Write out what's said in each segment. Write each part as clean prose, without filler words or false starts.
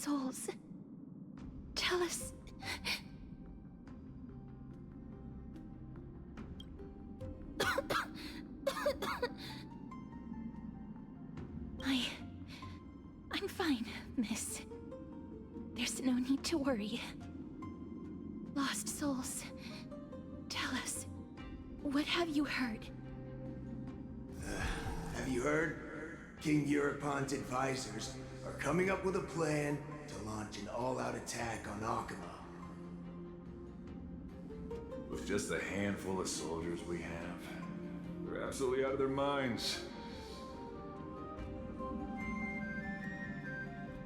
souls. Tell us... I'm fine, miss. There's no need to worry. Lost souls, tell us, what have you heard? Have you heard? King Europon's advisors are coming up with a plan to launch an all-out attack on Akama. With just a handful of soldiers we have, they're absolutely out of their minds.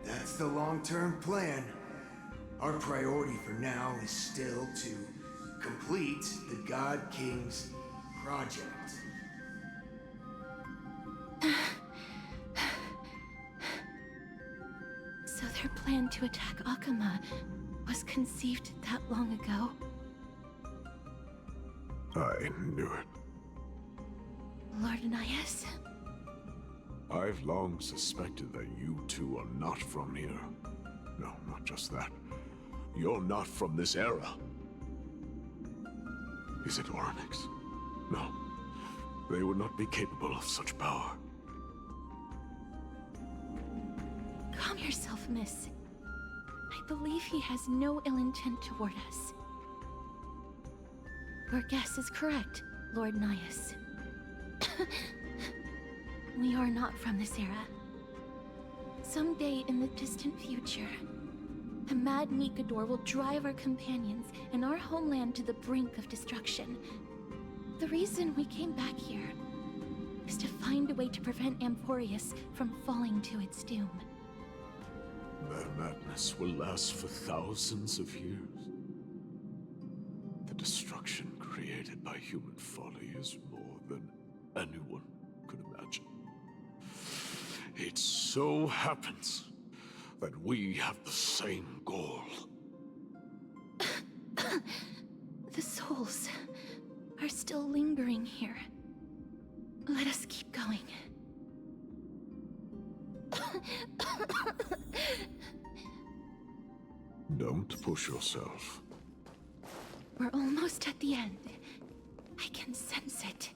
That's the long-term plan. Our priority for now is still to complete the God King's project. So their plan to attack Akama was conceived that long ago? I knew it. Lord Anaias? I've long suspected that you two are not from here. No, not just that. You're not from this era. Is it Oryx? No. They would not be capable of such power. Calm yourself, miss. I believe he has no ill intent toward us. Your guess is correct, Lord Nias. We are not from this era. Someday in the distant future, the mad Nikador will drive our companions and our homeland to the brink of destruction. The reason we came back here is to find a way to prevent Amphoreus from falling to its doom. Their madness will last for thousands of years. The destruction created by human folly is more than anyone could imagine. It so happens that we have the same goal. The souls are still lingering here. Let us keep going. Don't push yourself. We're almost at the end. I can sense it.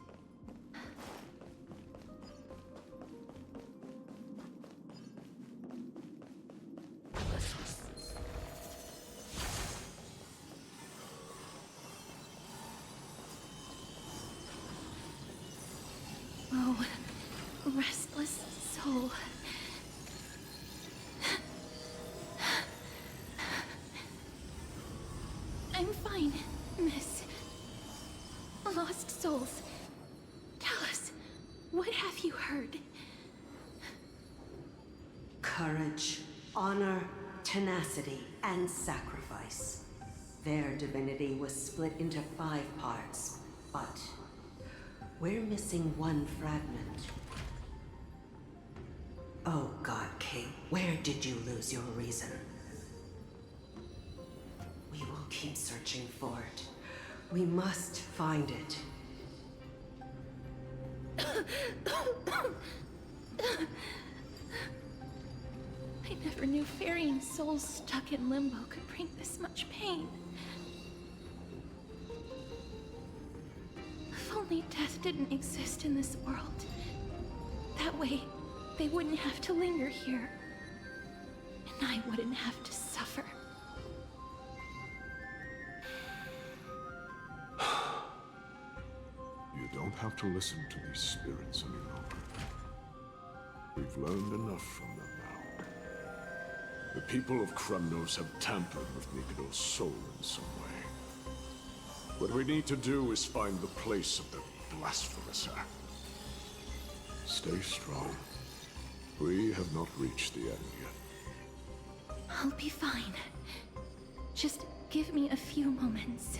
Oh, restless soul. I'm fine, miss. Lost souls. Tell us, what have you heard? Courage, honor, tenacity, and sacrifice. Their divinity was split into 5 parts, but we're missing one fragment. Oh, God King, where did you lose your reason? We will keep searching for it. We must find it. I never knew ferrying souls stuck in limbo could bring this much pain. If only death didn't exist in this world. That way, they wouldn't have to linger here. And I wouldn't have to suffer. You don't have to listen to these spirits any longer. We've learned enough from them now. The people of Kremnos have tampered with Nikador's soul in some way. What we need to do is find the place of the blasphemous act. Stay strong. We have not reached the end yet. I'll be fine. Just give me a few moments.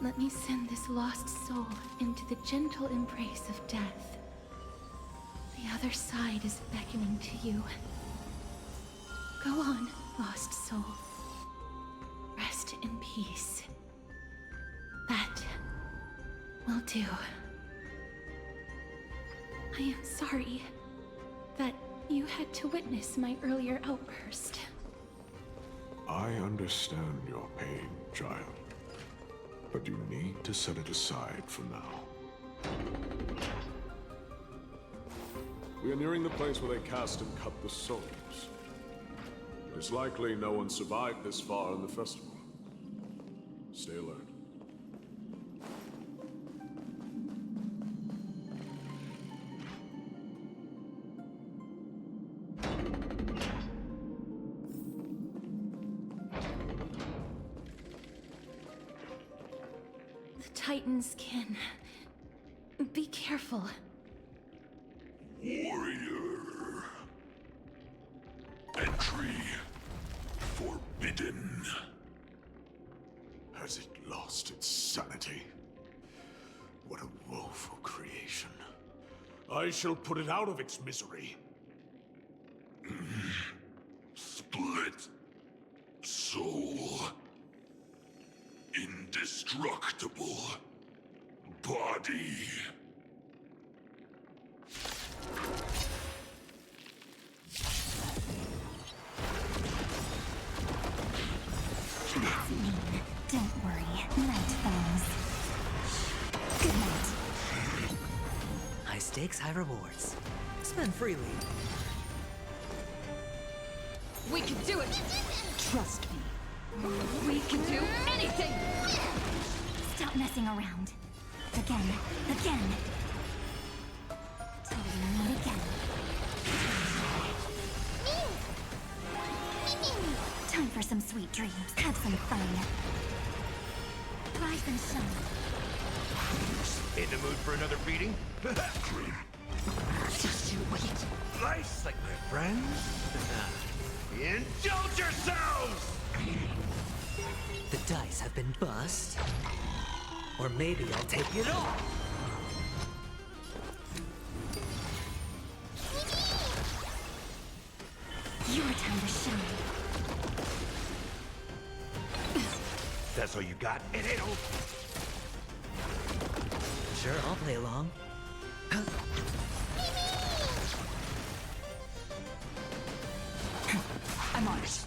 Let me send this lost soul into the gentle embrace of death. The other side is beckoning to you. Go on, lost soul. Rest in peace. That will do. I am sorry that You had to witness my earlier outburst. I understand your pain, child. But you need to set it aside for now. We are nearing the place where they cast and cut the souls. It is likely no one survived this far in the festival. Stay alert. The Titans can... Be careful. Warrior. Entry forbidden. Has it lost its sanity? What a woeful creation. I shall put it out of its misery. Split soul. Indestructible body. Don't worry, night falls. Good night. High stakes, high rewards. Spend freely. We can do it! Trust me. We can do anything! Stop messing around. Again. Till we meet again. Time for some sweet dreams. Have some fun. Rise and shine. In the mood for another beating? Just you wait. Nice, like my friends? Indulge yourselves! The dice have been bust. Or maybe I'll take it all. Your time to shine. That's all you got? It ain't over. Sure, I'll play along. I'm on it.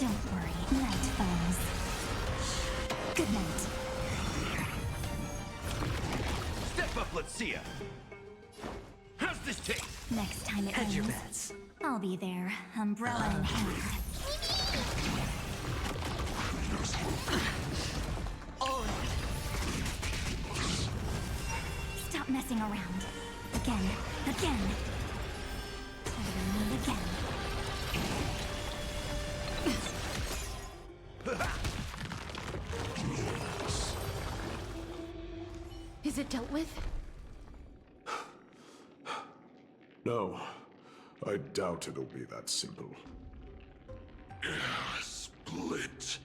Don't worry, night falls. Good night. Step up, let's see ya. How's this taste? Next time it Hedge your rains, bets. I'll be there, umbrella in hand. All right. Stop messing around. Again. Till we meet again. Is it dealt with? No, I doubt it'll be that simple. Split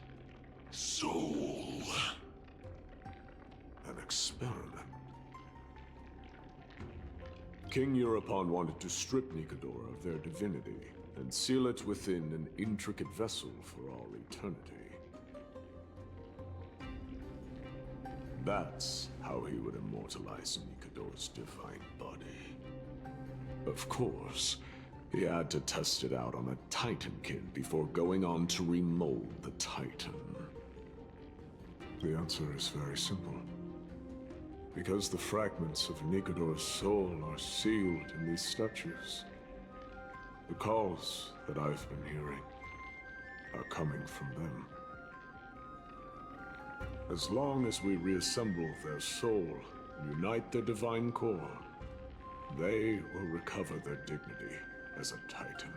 soul. An experiment. King Europon wanted to strip Nikodor of their divinity and seal it within an intricate vessel for all eternity. That's how he would immortalize Nikodor's divine body. Of course, he had to test it out on a Titankin before going on to remold the Titan. The answer is very simple. Because the fragments of Nikodor's soul are sealed in these statues. The calls that I've been hearing are coming from them. As long as we reassemble their soul and unite their divine core, they will recover their dignity as a Titan.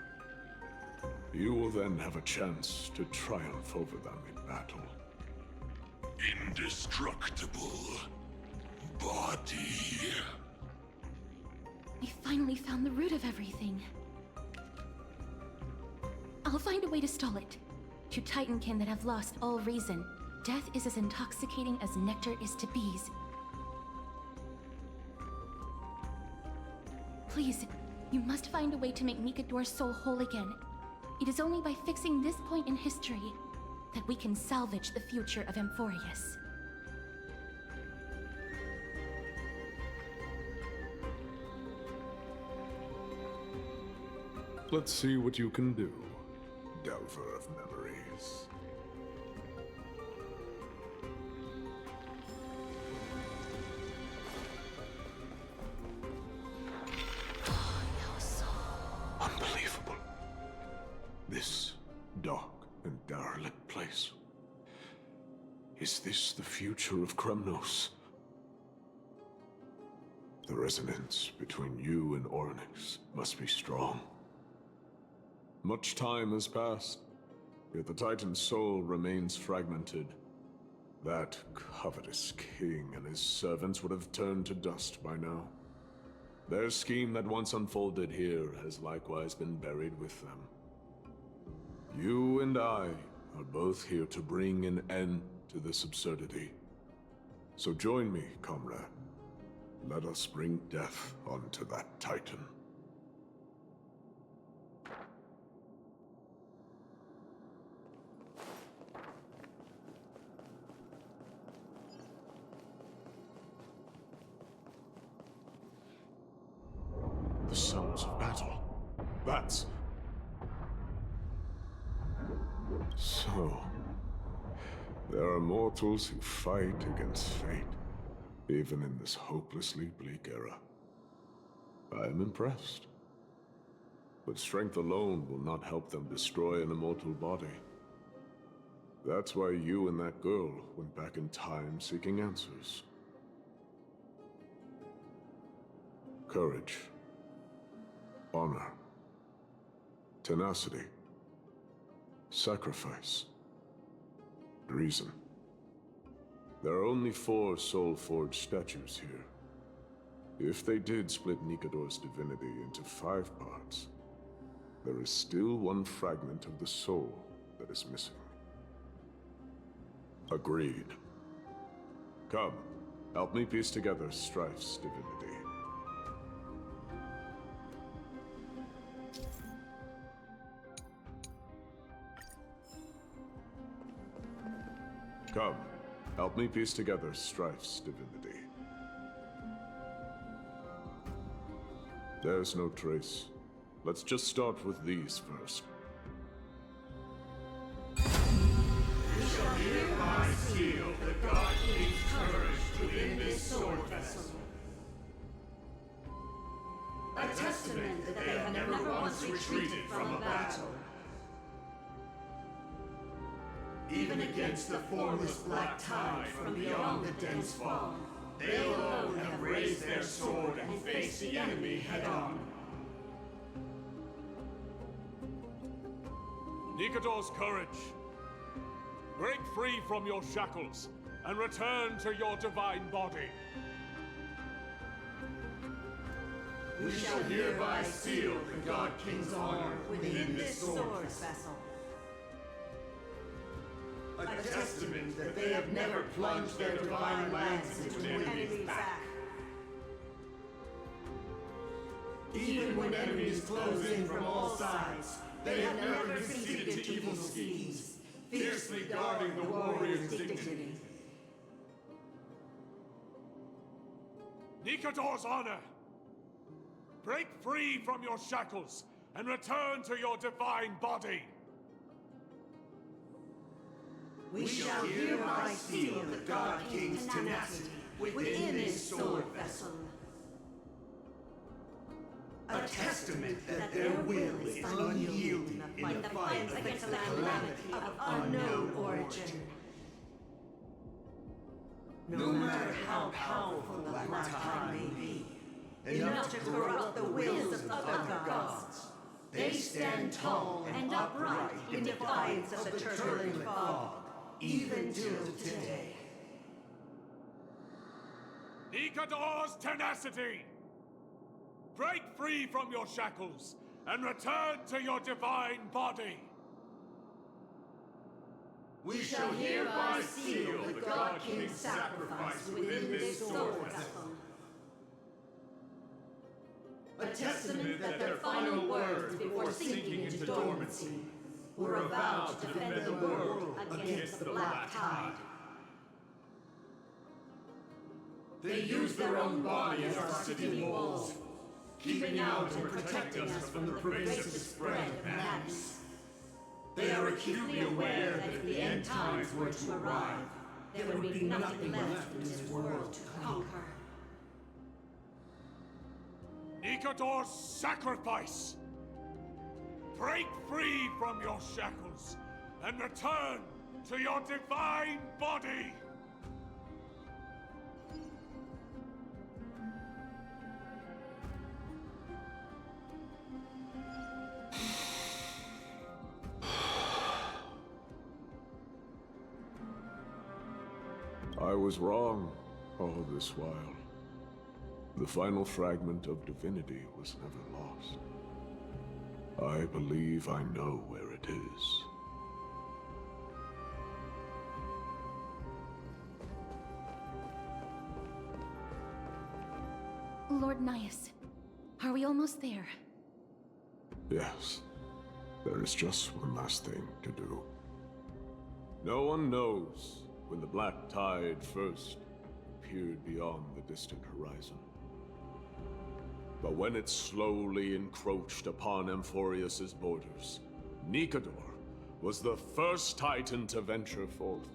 You will then have a chance to triumph over them in battle. Indestructible body. We finally found the root of everything. I'll find a way to stall it. To Titankin that have lost all reason, death is as intoxicating as nectar is to bees. Please, you must find a way to make Nikodor's soul whole again. It is only by fixing this point in history that we can salvage the future of Amphoreus. Let's see what you can do, Delver of Memories. Unbelievable. This dark and derelict place. Is this the future of Kremnos? The resonance between you and Ornyx must be strong. Much time has passed, yet the Titan's soul remains fragmented. That covetous king and his servants would have turned to dust by now. Their scheme that once unfolded here has likewise been buried with them. You and I are both here to bring an end to this absurdity. So join me, comrade. Let us bring death onto that Titan. The sounds of battle. Bats. So, there are mortals who fight against fate, even in this hopelessly bleak era. I am impressed. But strength alone will not help them destroy an immortal body. That's why you and that girl went back in time seeking answers. Courage. Honor. Tenacity. Sacrifice. Reason. There are only 4 soul-forged statues here. If they did split Nikador's divinity into 5 parts, there is still one fragment of the soul that is missing. Agreed. Come, help me piece together Strife's divinity. Come, help me piece together Strife's divinity. There's no trace. Let's just start with these first. We shall hereby seal the God King's courage within this sword vessel. A testament that they have never once retreated from a battle. Even against the formless black tide from beyond the dense fog, they alone have raised their sword and faced the enemy head-on. Nikador's courage. Break free from your shackles and return to your divine body. We shall hereby seal the God King's honor within this sword vessel. A testament that they have never plunged their divine lance into an enemy's back. Even when enemies close in from all sides, they have never conceded to evil schemes, fiercely guarding the warrior's dignity. Nikador's honor! Break free from your shackles and return to your divine body! We shall hereby seal the God King's tenacity within this sword vessel. A testament that their will is unyielding in the fight against the calamity of unknown origin. No matter how powerful the Black Tide may be, enough to corrupt the wills of other gods, they stand tall and upright in defiance of the turbulent fog. Even till today. Nikador's tenacity! Break free from your shackles and return to your divine body! We shall hereby seal the God King's sacrifice within this sword vessel. A testament that their final words before sinking into dormancy were a vow to defend the world against the Black Tide. They used their own body as our city walls, keeping out and protecting us from the pervasive spread of madness. They are acutely aware that if the end times were to arrive, there would be nothing left in this world to conquer. Nikador's sacrifice! Break free from your shackles and return to your divine body! I was wrong all this while. The final fragment of divinity was never lost. I believe I know where it is. Lord Nias, are we almost there? Yes. There is just one last thing to do. No one knows when the black tide first appeared beyond the distant horizon. But when it slowly encroached upon Amphoreus' borders, Nikador was the first Titan to venture forth.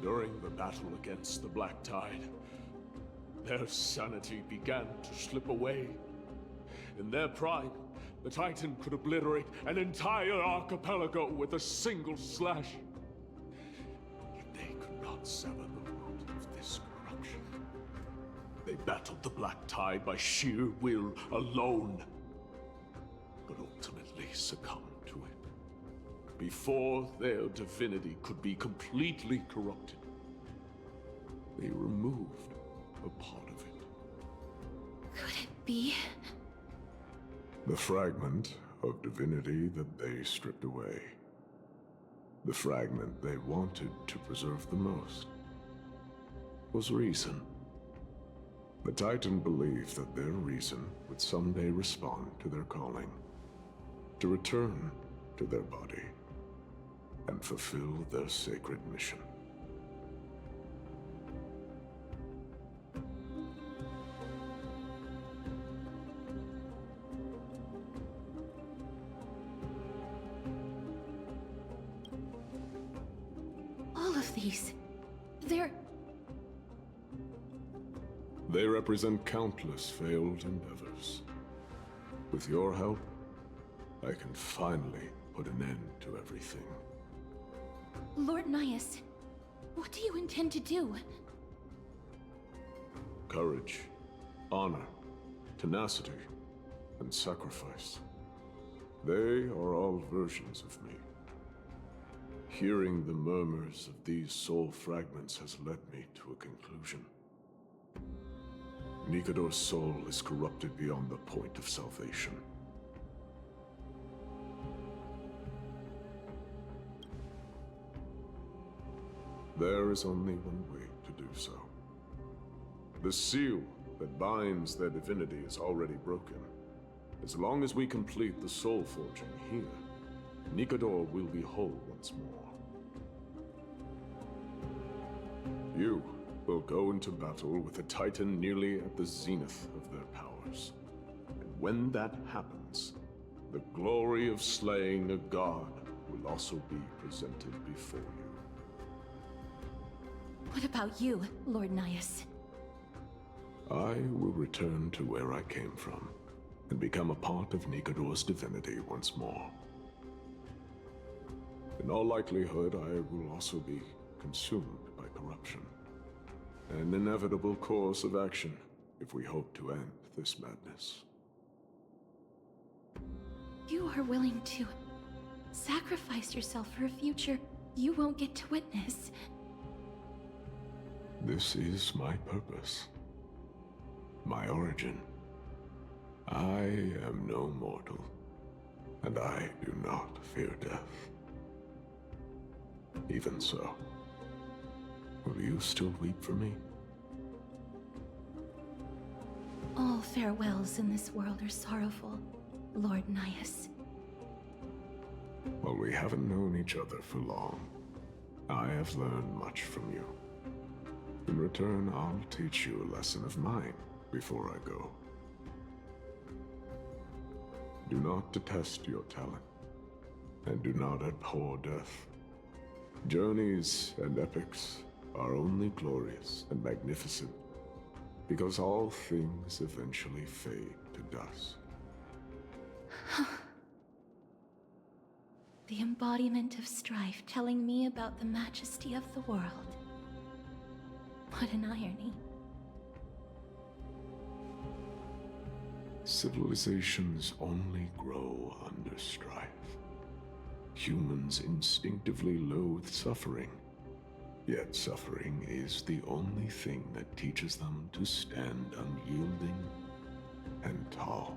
During the battle against the black tide, their sanity began to slip away. In their pride, the Titan could obliterate an entire archipelago with a single slash. Yet they could not sever the root of this corruption. They battled the black tide by sheer will alone, but ultimately succumbed to it. Before their divinity could be completely corrupted, they removed a part of it. Could it be? The fragment of divinity that they stripped away. The fragment they wanted to preserve the most was reason. The Titan believed that their reason would someday respond to their calling, to return to their body, and fulfill their sacred mission. All of these, They represent countless failed endeavors. With your help, I can finally put an end to everything. Lord Nias, what do you intend to do? Courage, honor, tenacity, and sacrifice. They are all versions of me. Hearing the murmurs of these soul fragments has led me to a conclusion. Nikador's soul is corrupted beyond the point of salvation. There is only one way to do so. The seal that binds their divinity is already broken. As long as we complete the soul forging here, Nikador will be whole once more. You will go into battle with a Titan nearly at the zenith of their powers. And when that happens, the glory of slaying a god will also be presented before you. What about you, Lord Nias? I will return to where I came from, and become a part of Nikador's divinity once more. In all likelihood, I will also be consumed by corruption. An inevitable course of action if we hope to end this madness. You are willing to sacrifice yourself for a future you won't get to witness. This is my purpose. My origin. I am no mortal, and I do not fear death. Even so, will you still weep for me? All farewells in this world are sorrowful, Lord Nias. While we haven't known each other for long, I have learned much from you. In return, I'll teach you a lesson of mine before I go. Do not detest your talent, and do not abhor death. Journeys and epics are only glorious and magnificent because all things eventually fade to dust. The embodiment of strife telling me about the majesty of the world. What an irony. Civilizations only grow under strife. Humans instinctively loathe suffering. Yet suffering is the only thing that teaches them to stand unyielding and tall.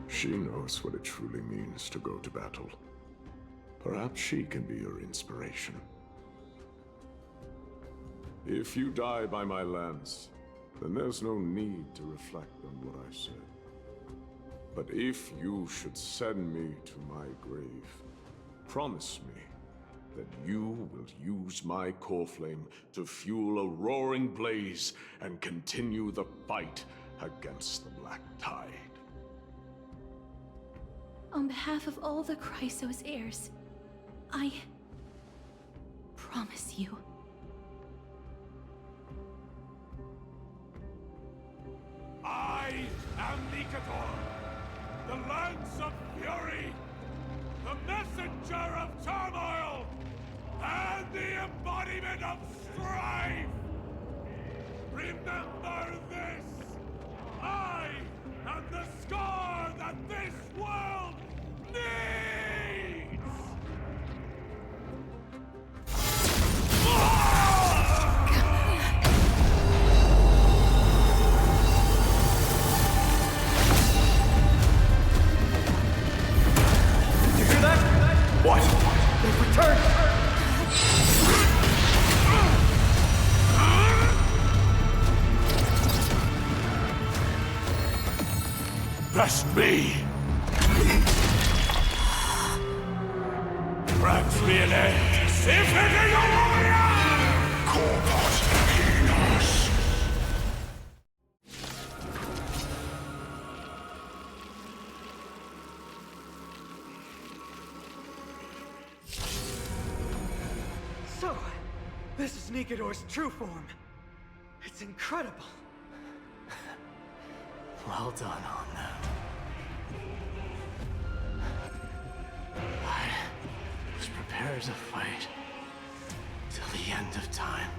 She knows what it truly means to go to battle. Perhaps she can be your inspiration. If you die by my lance, then there's no need to reflect on what I said. But if you should send me to my grave, promise me that you will use my core flame to fuel a roaring blaze and continue the fight against the Black Tide. On behalf of all the Chrysos heirs, I promise you. I am Nikador, the Lance of Fury, the messenger of turmoil, and the embodiment of strife! Remember this! I am the scar that this world needs! You hear that? What? They've returned! Best me! Grant me an end! If it is a warrior! Corpus Penis! So, this is Nikador's true form. It's incredible. Well done on them. I was prepared to fight till the end of time.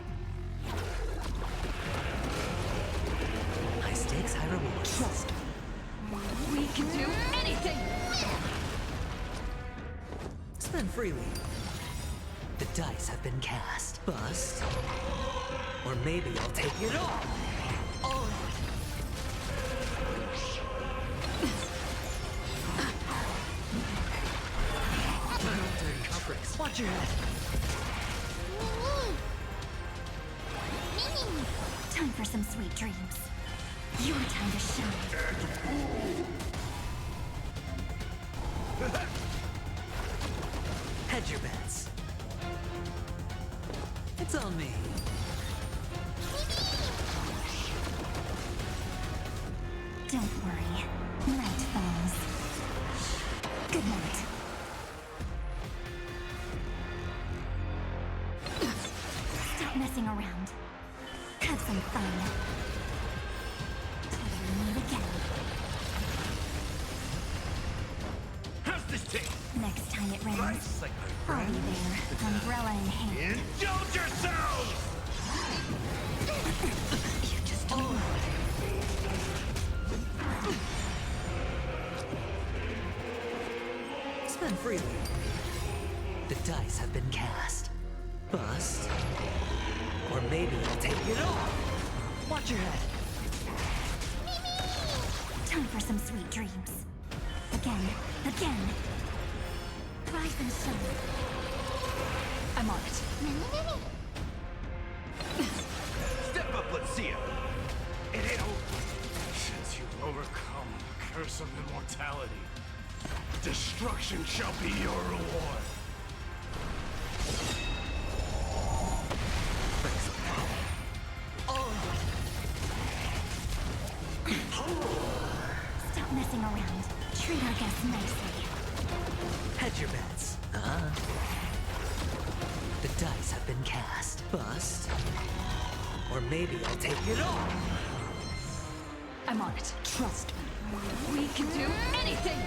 High stakes, high rewards. Trust me. We can do anything! Spend freely. The dice have been cast. Bust. Or maybe I'll take it all. All of it. Watch your head. Time for some sweet dreams. Your time to shine. Hedge your bets. It's on me. Don't worry. Night falls. Good night. Stop messing around. Have some fun. Till we meet again. How's this taste? Next time it rains, Nice, like my I'll be friend. there, umbrella in hand. Indulge yourselves! You just don't know. Spend freely. The dice have been cast. Bust. Or maybe I'll take it all. Watch your head. Time for some sweet dreams. Again, again. Rise and shine. I'm on it. Step up, let's see it. It ain't over. Since you've overcome the curse of immortality, Destruction shall be your reward. Stop messing around. Treat our guests nicely. Hedge your bets. The dice have been cast. Bust. Or maybe I'll take it all. I'm on it. Trust me. We can do anything!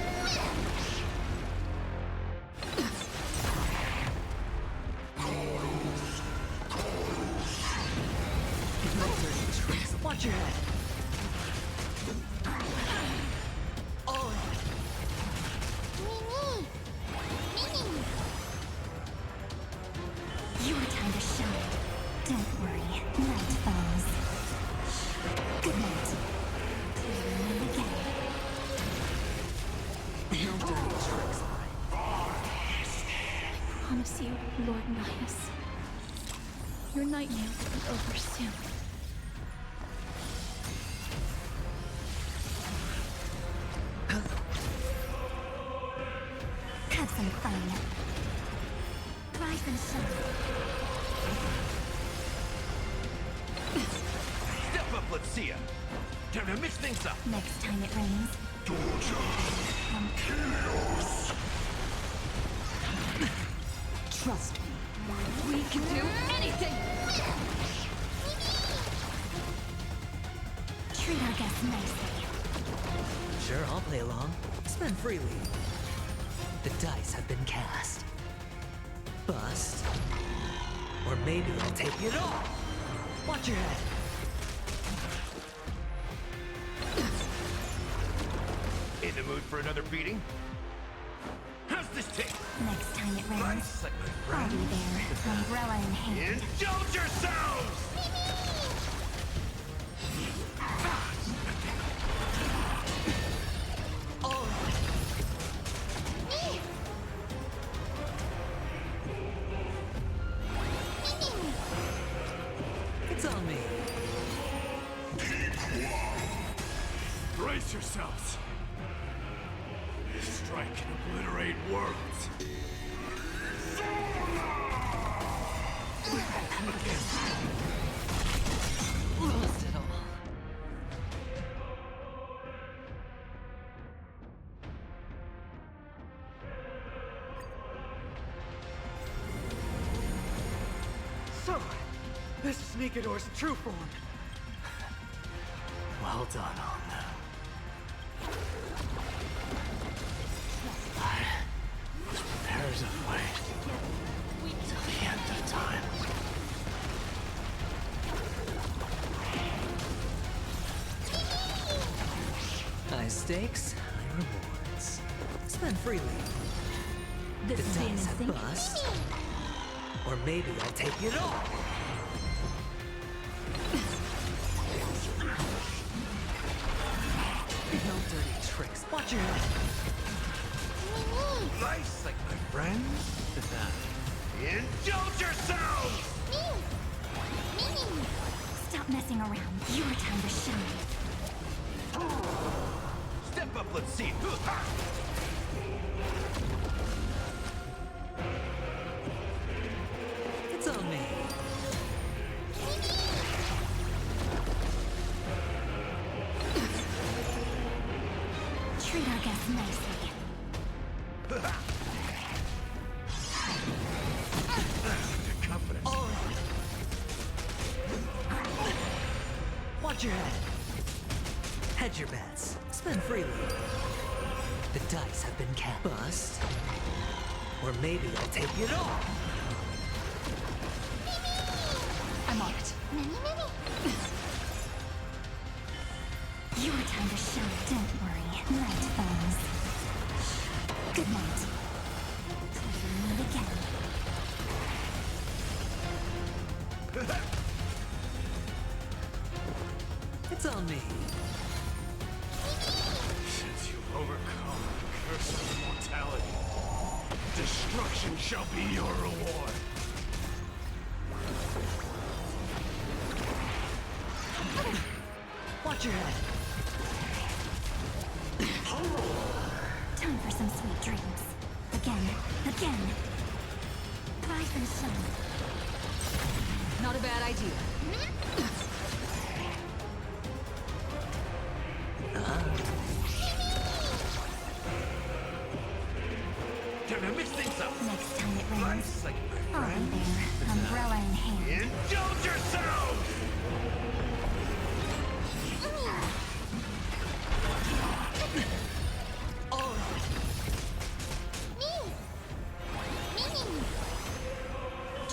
No dirty tricks. Watch your head. Your time to shine. Don't worry. Night falls. Good night. Again. No dirty tricks. I promise you, Lord Nihus, your nightmare will be over soon. Have some fun. Rise and shine. Step up, let's see ya. Time to mix things up. Next time it rains. Trust me. We can do anything! Treat our guests nicely. Sure, I'll play along. Spend freely. The dice have been cast. Bust. Or maybe I'll take it all. Watch your head. In the mood for another beating? How's this taste? Next time it rains. Nice, like my I'll friend. be there. Umbrella in hand. Indulge yourselves! It's on me. Brace yourselves. Strike and obliterate worlds. Lost it all. So, this is Nikador's true form. Well done on them. I was prepared to fight till the end of time. High stakes, high rewards. Spend freely. This The is being in dice have sync. bust. Or maybe I'll take it all. No dirty tricks. Watch your head. Nice, like my friends. Indulge yourselves! Stop messing around. Your time to shine. Step up, let's see. It's on me. Treat our guests nicely. Confidence. Watch your head. Hedge your bets. Spend freely. The dice have been cast. Bust. Or maybe I'll take it all. I'm on it. Your time to shine. Don't worry. Night falls. Good night. Till we meet again. It's on me. Since you've overcome the curse of immortality, destruction shall be your reward. Watch your head. Time for some sweet dreams. Again. Rise and shine. Not a bad idea. Time to mix things up. Next time it rains, Life's like my I'll be friend. there, umbrella in hand. Indulge yourselves!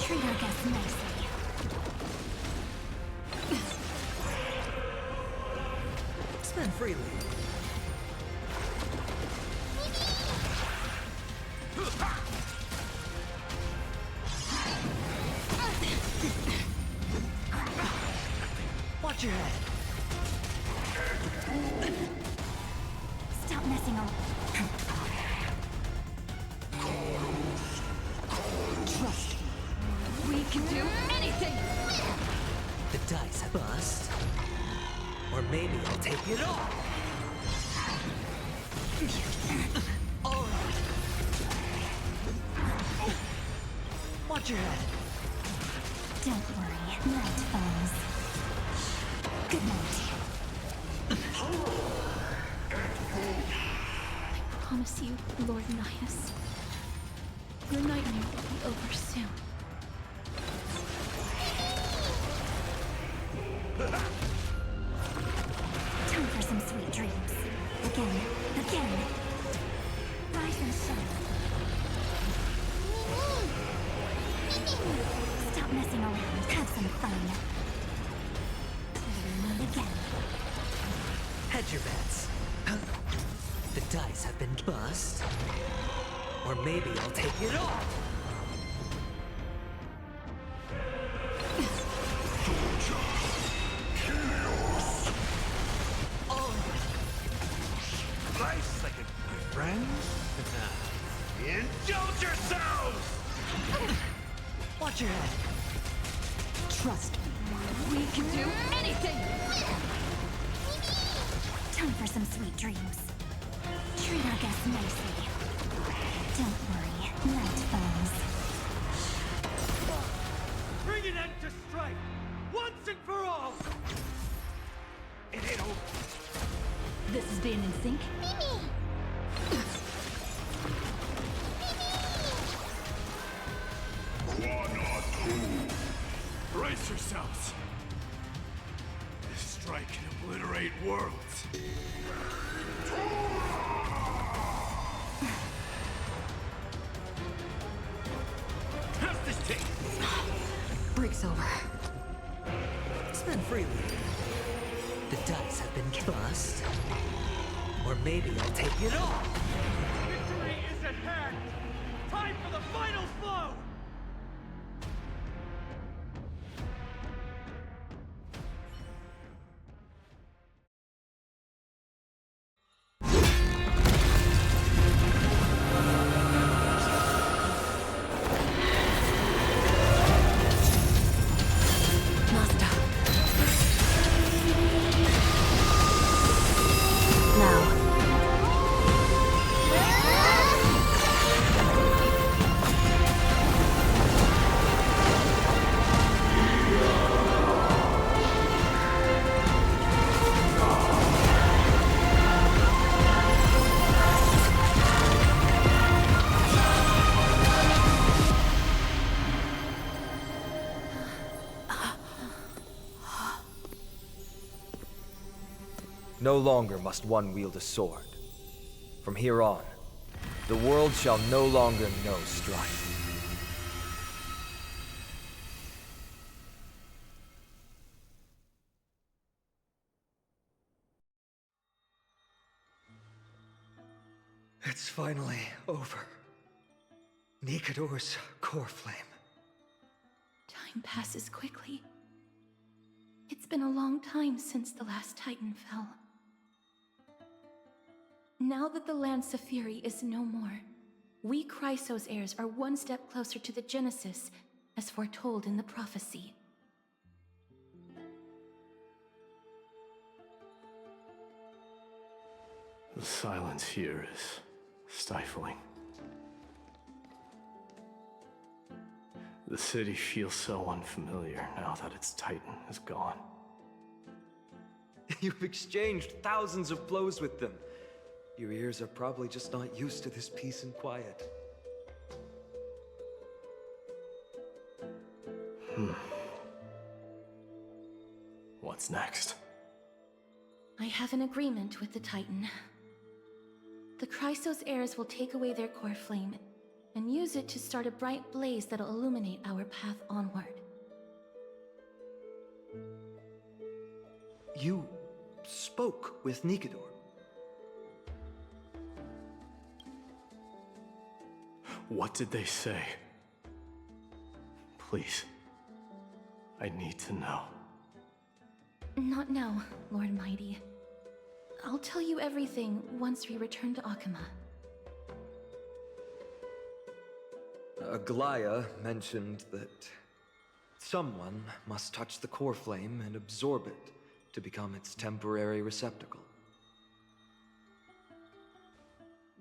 Treat our guests nicely. Spend freely. Watch your head. Stop messing around. Trust me. We can do anything! The dice have bust. Or maybe I'll take it all. All right. Watch your head. Don't worry, night falls. Good night. I promise you, Lord Nihus, your nightmare will be over soon. Time for some sweet dreams. Again. Rise and shine. Stop messing around. Have some fun. Again. Hedge your bets. The dice have been bust. Or maybe I'll take it all. Life's like my friend. Indulge yourselves! Watch your head. Trust me. We can do anything! Time for some sweet dreams. Treat our guests nicely. Don't worry, night falls. Bring an end to strife, once and for all! It ain't over. This is being in sync? Brace yourselves. This strike can obliterate worlds. How's this take? Break's over. Spend freely. The dice have been bust. Or maybe I'll take it all. Victory is at hand! Time for the final blow! No longer must one wield a sword. From here on, the world shall no longer know strife. It's finally over. Nikador's core flame. Time passes quickly. It's been a long time since the last Titan fell. Now that the Lance of Fury is no more, we Chrysos heirs are one step closer to the Genesis, as foretold in the prophecy. The silence here is stifling. The city feels so unfamiliar now that its Titan is gone. You've exchanged thousands of blows with them. Your ears are probably just not used to this peace and quiet. What's next? I have an agreement with the Titan. The Chrysos heirs will take away their core flame and use it to start a bright blaze that'll illuminate our path onward. You spoke with Nikedor. What did they say? Please. I need to know. Not now, Lord Mighty. I'll tell you everything once we return to Akama. Aglaya mentioned that someone must touch the core flame and absorb it to become its temporary receptacle.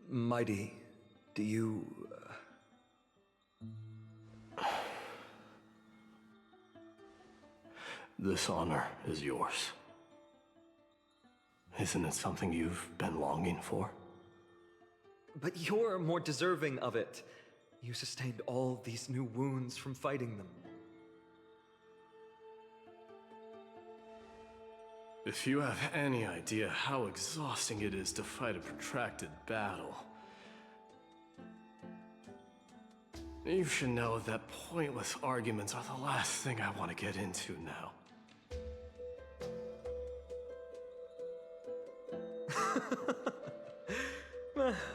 Mighty, do you... This honor is yours. Isn't it something you've been longing for? But you're more deserving of it. You sustained all these new wounds from fighting them. If you have any idea how exhausting it is to fight a protracted battle, you should know that pointless arguments are the last thing I want to get into now.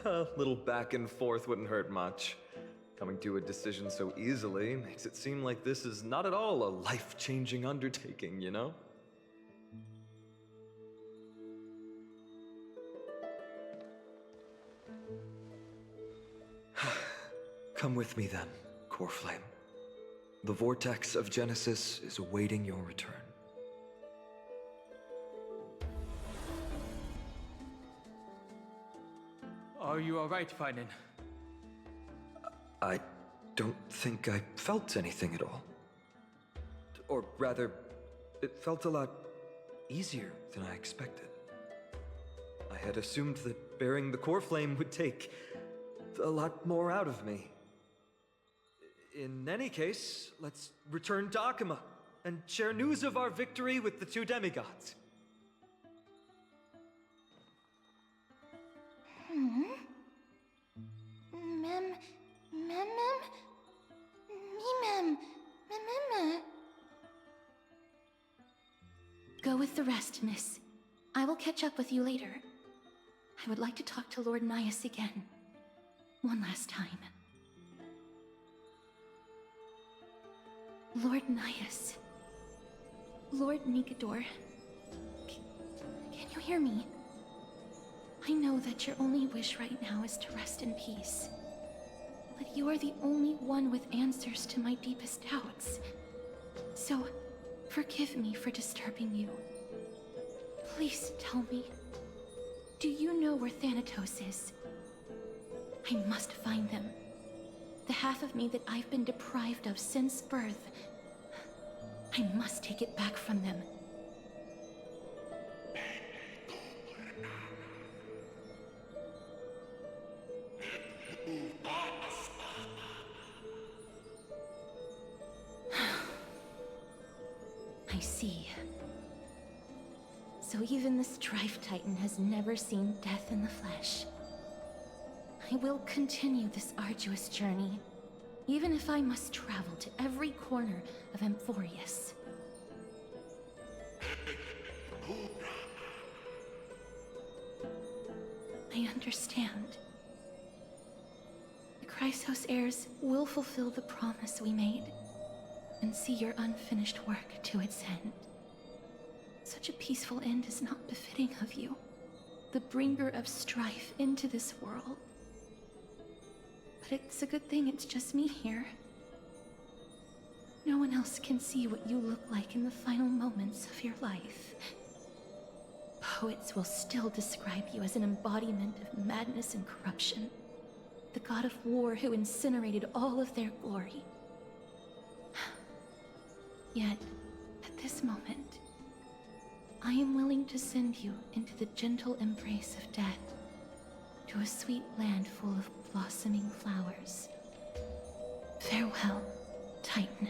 A little back and forth wouldn't hurt much. Coming to a decision so easily makes it seem like this is not at all a life-changing undertaking, you know? Come with me then, Core Flame. The vortex of Genesis is awaiting your return. Are you alright, Finan? I don't think I felt anything at all. Or rather, it felt a lot easier than I expected. I had assumed that bearing the core flame would take a lot more out of me. In any case, let's return to Akama and share news of our victory with the two demigods. Go with the rest, miss. I will catch up with you later. I would like to talk to Lord Nias again. One last time. Lord Nias. Lord Nikedor. Can you hear me? I know that your only wish right now is to rest in peace. But you are the only one with answers to my deepest doubts. So, forgive me for disturbing you. Please tell me, do you know where Thanatos is? I must find them. The half of me that I've been deprived of since birth. I must take it back from them. I see. So even the Strife Titan has never seen death in the flesh. I will continue this arduous journey, even if I must travel to every corner of Amphoreus. I understand. The Chrysos heirs will fulfill the promise we made, and see your unfinished work to its end. Such a peaceful end is not befitting of you, the bringer of strife into this world. But it's a good thing it's just me here. No one else can see what you look like in the final moments of your life. Poets will still describe you as an embodiment of madness and corruption. the god of war who incinerated all of their glory. Yet, at this moment, I am willing to send you into the gentle embrace of death, to a sweet land full of blossoming flowers. Farewell, Titan.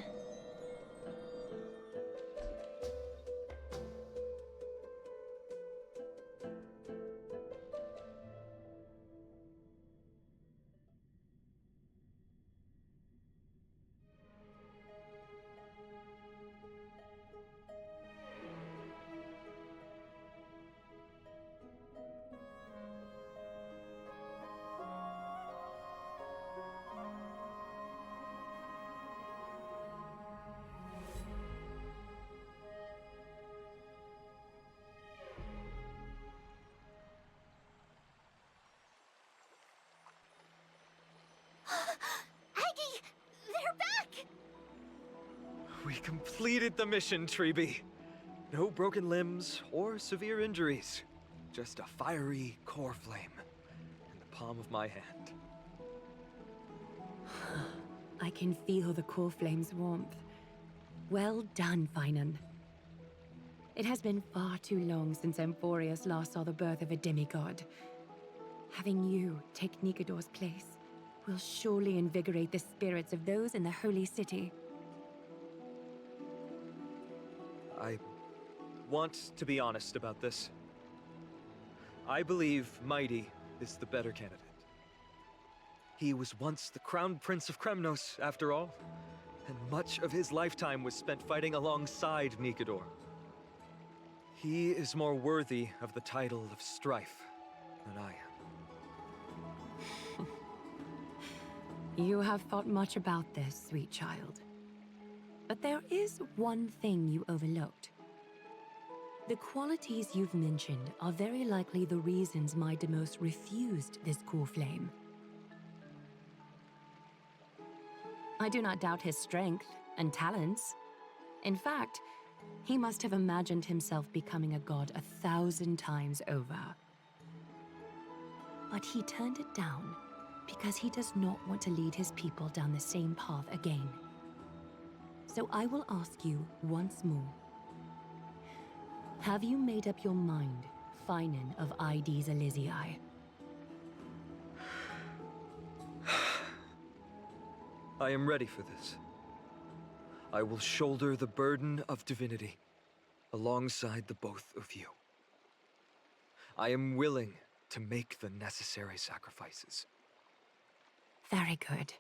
Aggie! They're back! We completed the mission, Treeby. No broken limbs or severe injuries. Just a fiery core flame in the palm of my hand. I can feel the core flame's warmth. Well done, Finan. It has been far too long since Amphoreus last saw the birth of a demigod. Having you take Nikador's place will surely invigorate the spirits of those in the Holy City. I want to be honest about this. I believe Mighty is the better candidate. He was once the Crown Prince of Kremnos, after all, and much of his lifetime was spent fighting alongside Nikador. He is more worthy of the title of Strife than I am. You have thought much about this, sweet child. But there is one thing you overlooked. The qualities you've mentioned are very likely the reasons my Demos refused this core flame. I do not doubt his strength and talents. In fact, he must have imagined himself becoming a god 1,000 times over. But he turned it down because he does not want to lead his people down the same path again. So I will ask you once more. Have you made up your mind, Finan of Ides Elysiae? I am ready for this. I will shoulder the burden of divinity alongside the both of you. I am willing to make the necessary sacrifices. Very good.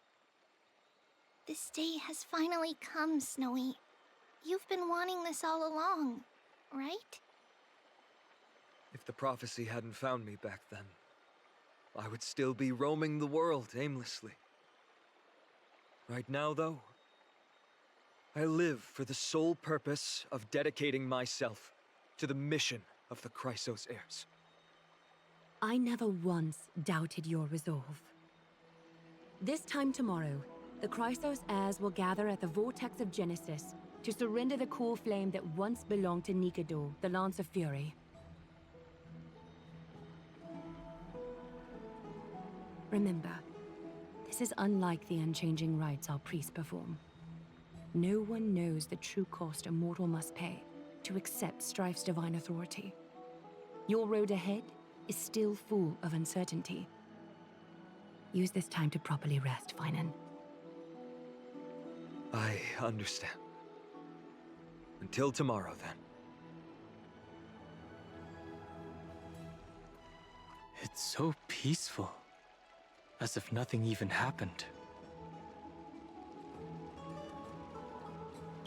This day has finally come, Snowy. You've been wanting this all along, right? If the prophecy hadn't found me back then, I would still be roaming the world aimlessly. Right now, though, I live for the sole purpose of dedicating myself to the mission of the Chrysos heirs. I never once doubted your resolve. This time tomorrow, the Chrysos heirs will gather at the Vortex of Genesis to surrender the core flame that once belonged to Nikador, the Lance of Fury. Remember, this is unlike the unchanging rites our priests perform. No one knows the true cost a mortal must pay to accept Strife's divine authority. Your road ahead is still full of uncertainty. Use this time to properly rest, Finan. I understand. Until tomorrow, then. It's so peaceful. As if nothing even happened.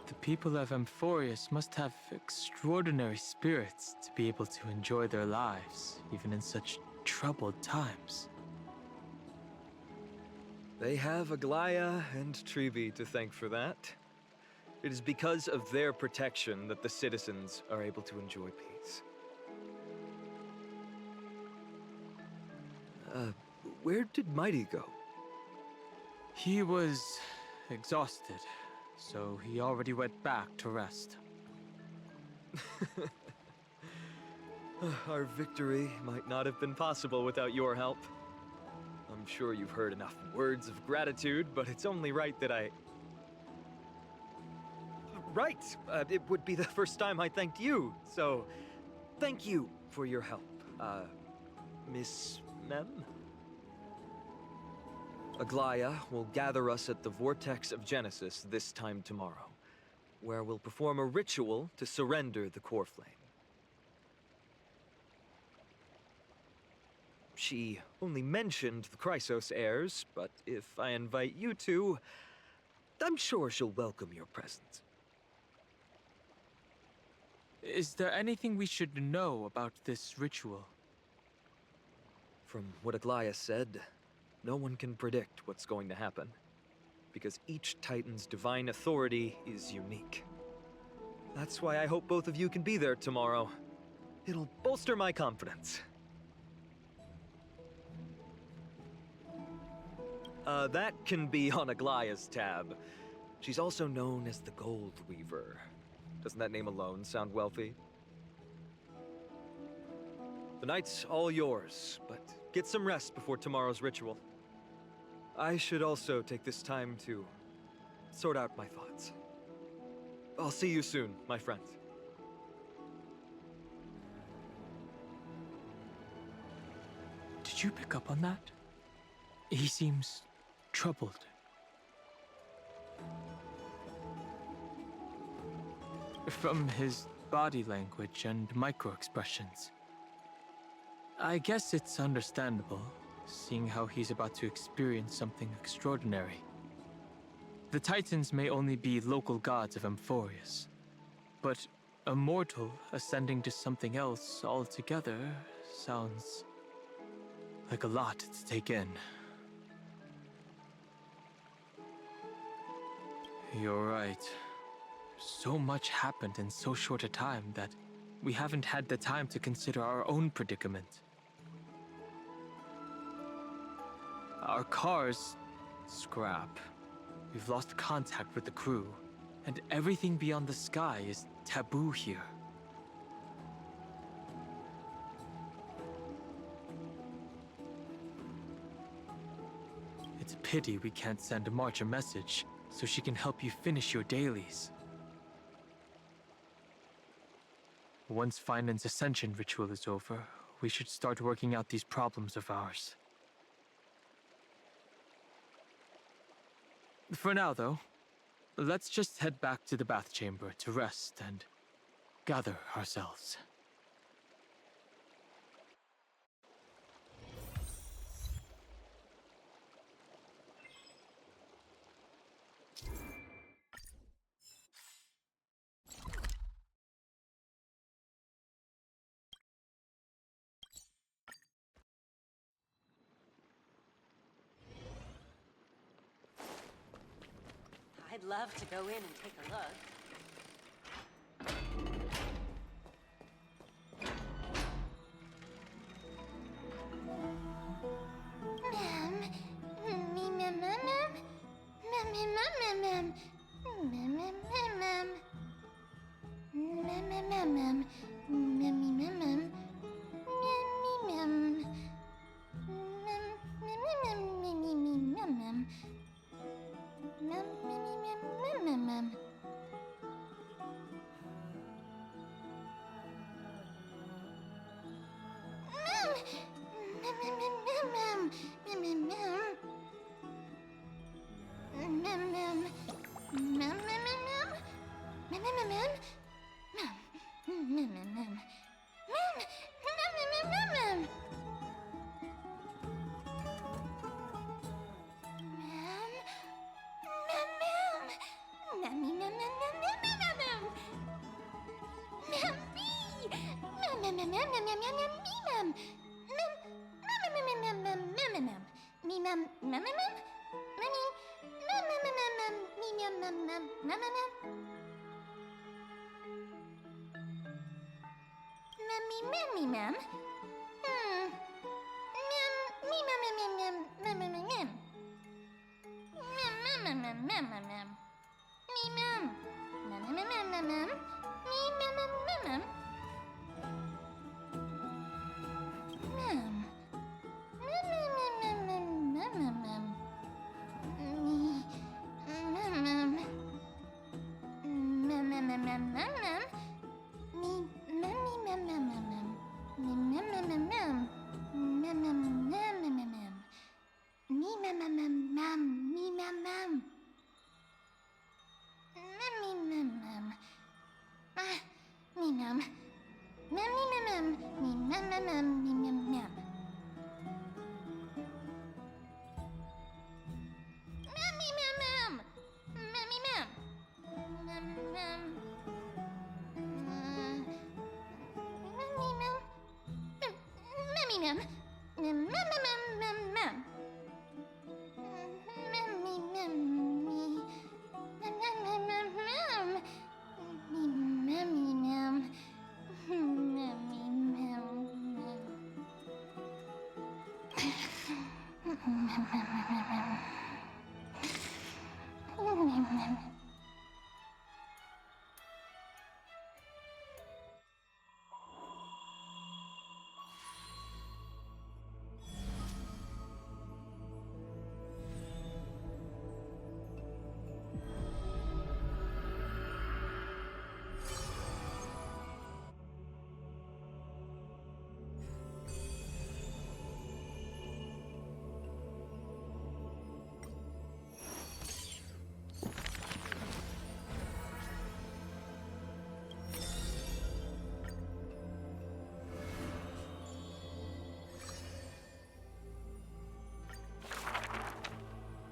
The people of Amphoreus must have extraordinary spirits to be able to enjoy their lives, even in such troubled times. They have Aglaya and Treeby to thank for that. It is because of their protection that the citizens are able to enjoy peace. Where did Mighty go? He was exhausted, so he already went back to rest. Our victory might not have been possible without your help. I'm sure you've heard enough words of gratitude, but it's only right that I... Right! It would be the first time I thanked you, so thank you for your help, Miss Mem? Aglaya will gather us at the Vortex of Genesis this time tomorrow, where we'll perform a ritual to surrender the core flame. She only mentioned the Chrysos heirs, but if I invite you two, I'm sure she'll welcome your presence. Is there anything we should know about this ritual? From what Aglaya said, no one can predict what's going to happen, because each Titan's divine authority is unique. That's why I hope both of you can be there tomorrow. It'll bolster my confidence. That can be on Aglaya's tab. She's also known as the Gold Weaver. Doesn't that name alone sound wealthy? The night's all yours, but get some rest before tomorrow's ritual. I should also take this time to sort out my thoughts. I'll see you soon, my friend. Did you pick up on that? He seems troubled. From his body language and micro-expressions. I guess it's understandable, seeing how he's about to experience something extraordinary. The Titans may only be local gods of Amphoreus, but a mortal ascending to something else altogether sounds like a lot to take in. You're right. So much happened in so short a time that we haven't had the time to consider our own predicament. Our car's scrap. We've lost contact with the crew, and everything beyond the sky is taboo here. It's a pity we can't send March a message so she can help you finish your dailies. Once Finan's ascension ritual is over, we should start working out these problems of ours. For now, though, let's just head back to the bath chamber to rest and gather ourselves. I'd love to go in and take a look.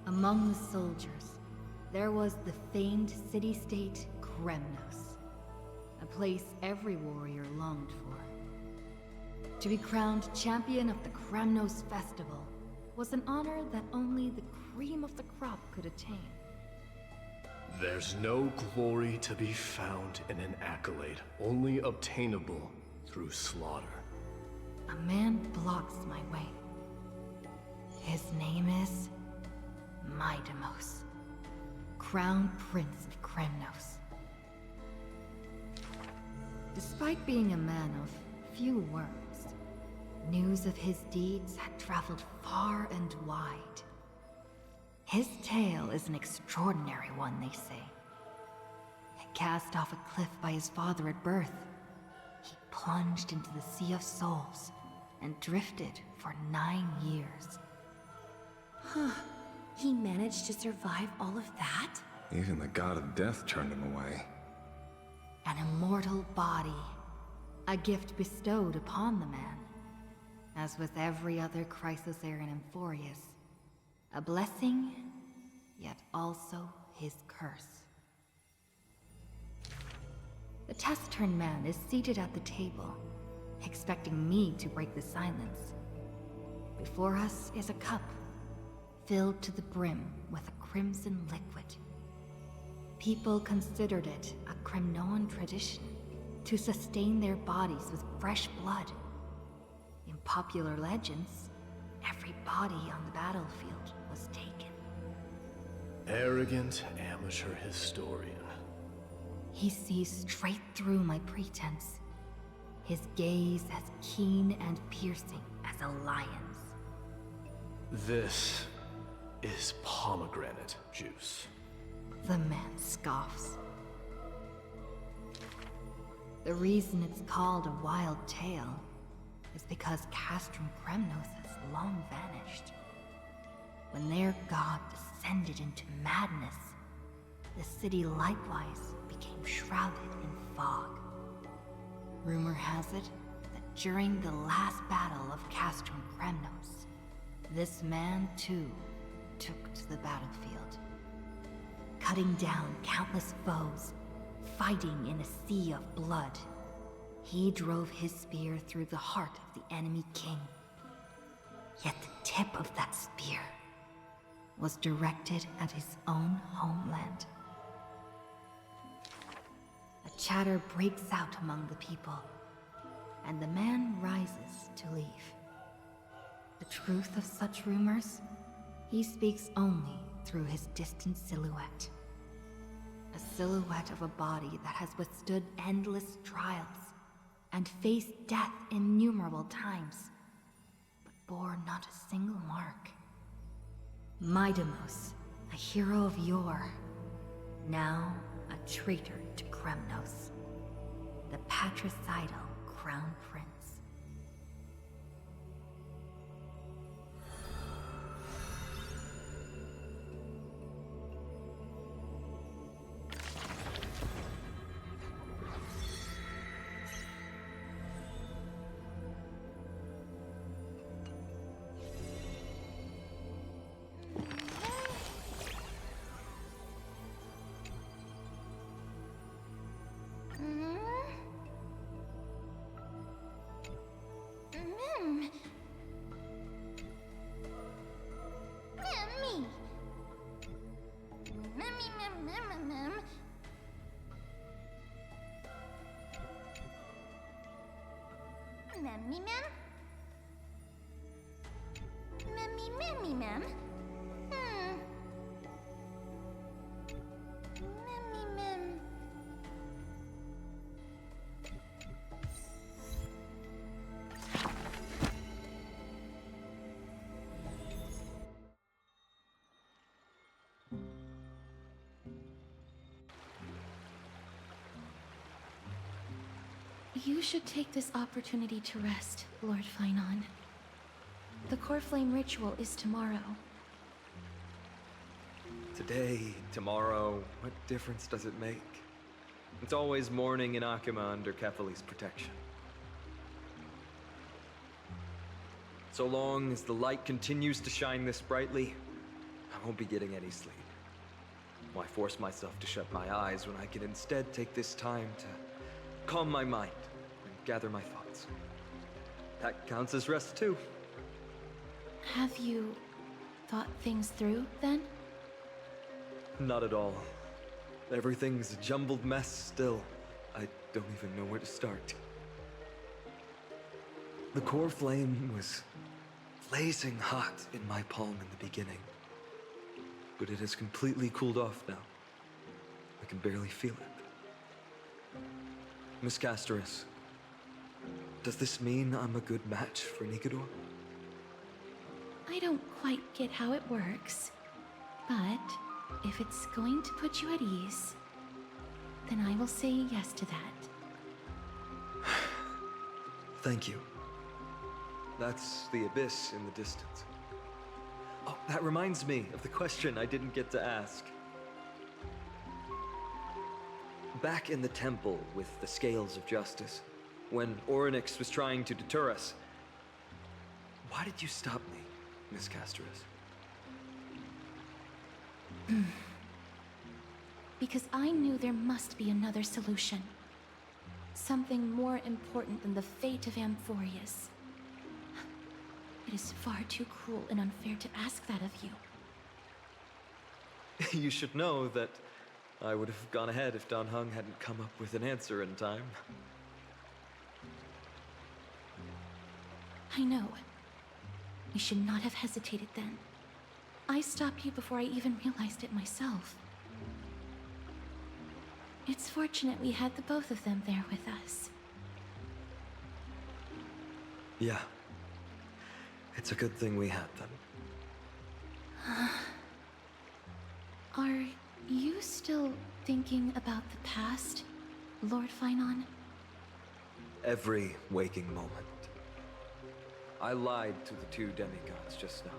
Among the soldiers, there was the famed city-state Kremnos, a place every warrior longed for. To be crowned champion of the Kremnos Festival was an honor that only the cream of the crop could attain. There's no glory to be found in an accolade, only obtainable through slaughter. A man blocks my way. His name is Midamos, Crown Prince of Kremnos. Despite being a man of few words, news of his deeds had traveled far and wide. His tale is an extraordinary one, they say. Cast off a cliff by his father at birth, he plunged into the Sea of Souls and drifted for 9 years. Huh. He managed to survive all of that? Even the god of death turned him away. An immortal body, a gift bestowed upon the man. As with every other Chrysosaur in Amphoreus, a blessing, yet also his curse. The taciturn man is seated at the table, expecting me to break the silence. Before us is a cup, filled to the brim with a crimson liquid. People considered it a Kremnoan tradition to sustain their bodies with fresh blood. In popular legends, every body on the battlefield was taken. Arrogant amateur historian. He sees straight through my pretense, his gaze as keen and piercing as a lion's. This is pomegranate juice. The man scoffs. The reason it's called a wild tale is because Castrum Kremnos has long vanished. When their god descended into madness, the city likewise became shrouded in fog. Rumor has it that during the last battle of Castrum Kremnos, this man too took to the battlefield, cutting down countless foes, fighting in a sea of blood. He drove his spear through the heart of the enemy king. Yet the tip of that spear was directed at his own homeland. A chatter breaks out among the people, and the man rises to leave. The truth of such rumors, he speaks only through his distant silhouette. A silhouette of a body that has withstood endless trials and faced death innumerable times, but bore not a single mark. Midamos, a hero of yore, now a traitor to Kremnos, the patricidal Crown Prince. Memmy mem? Memmy mem? Memmy mem. You should take this opportunity to rest, Lord Finon. The Core Flame ritual is tomorrow. Today, tomorrow, what difference does it make? It's always morning in Akima under Kethely's protection. So long as the light continues to shine this brightly, I won't be getting any sleep. Why force myself to shut my eyes when I can instead take this time to calm my mind and gather my thoughts? That counts as rest too. Have you thought things through, then? Not at all. Everything's a jumbled mess still. I don't even know where to start. The core flame was blazing hot in my palm in the beginning. But it has completely cooled off now. I can barely feel it. Miss Casterus, does this mean I'm a good match for Nikador? I don't quite get how it works, but if it's going to put you at ease, then I will say yes to that. Thank you. That's the abyss in the distance. Oh, that reminds me of the question I didn't get to ask. Back in the temple with the Scales of Justice, when Orynyx was trying to deter us, why did you stop me, Miss Casterus? Because I knew there must be another solution. Something more important than the fate of Amphoreus. It is far too cruel and unfair to ask that of you. You should know that I would have gone ahead if Dan Heng hadn't come up with an answer in time. I know. You should not have hesitated then. I stopped you before I even realized it myself. It's fortunate we had the both of them there with us. Yeah. It's a good thing we had them. Are you still thinking about the past, Lord Finon? Every waking moment. I lied to the two demigods just now.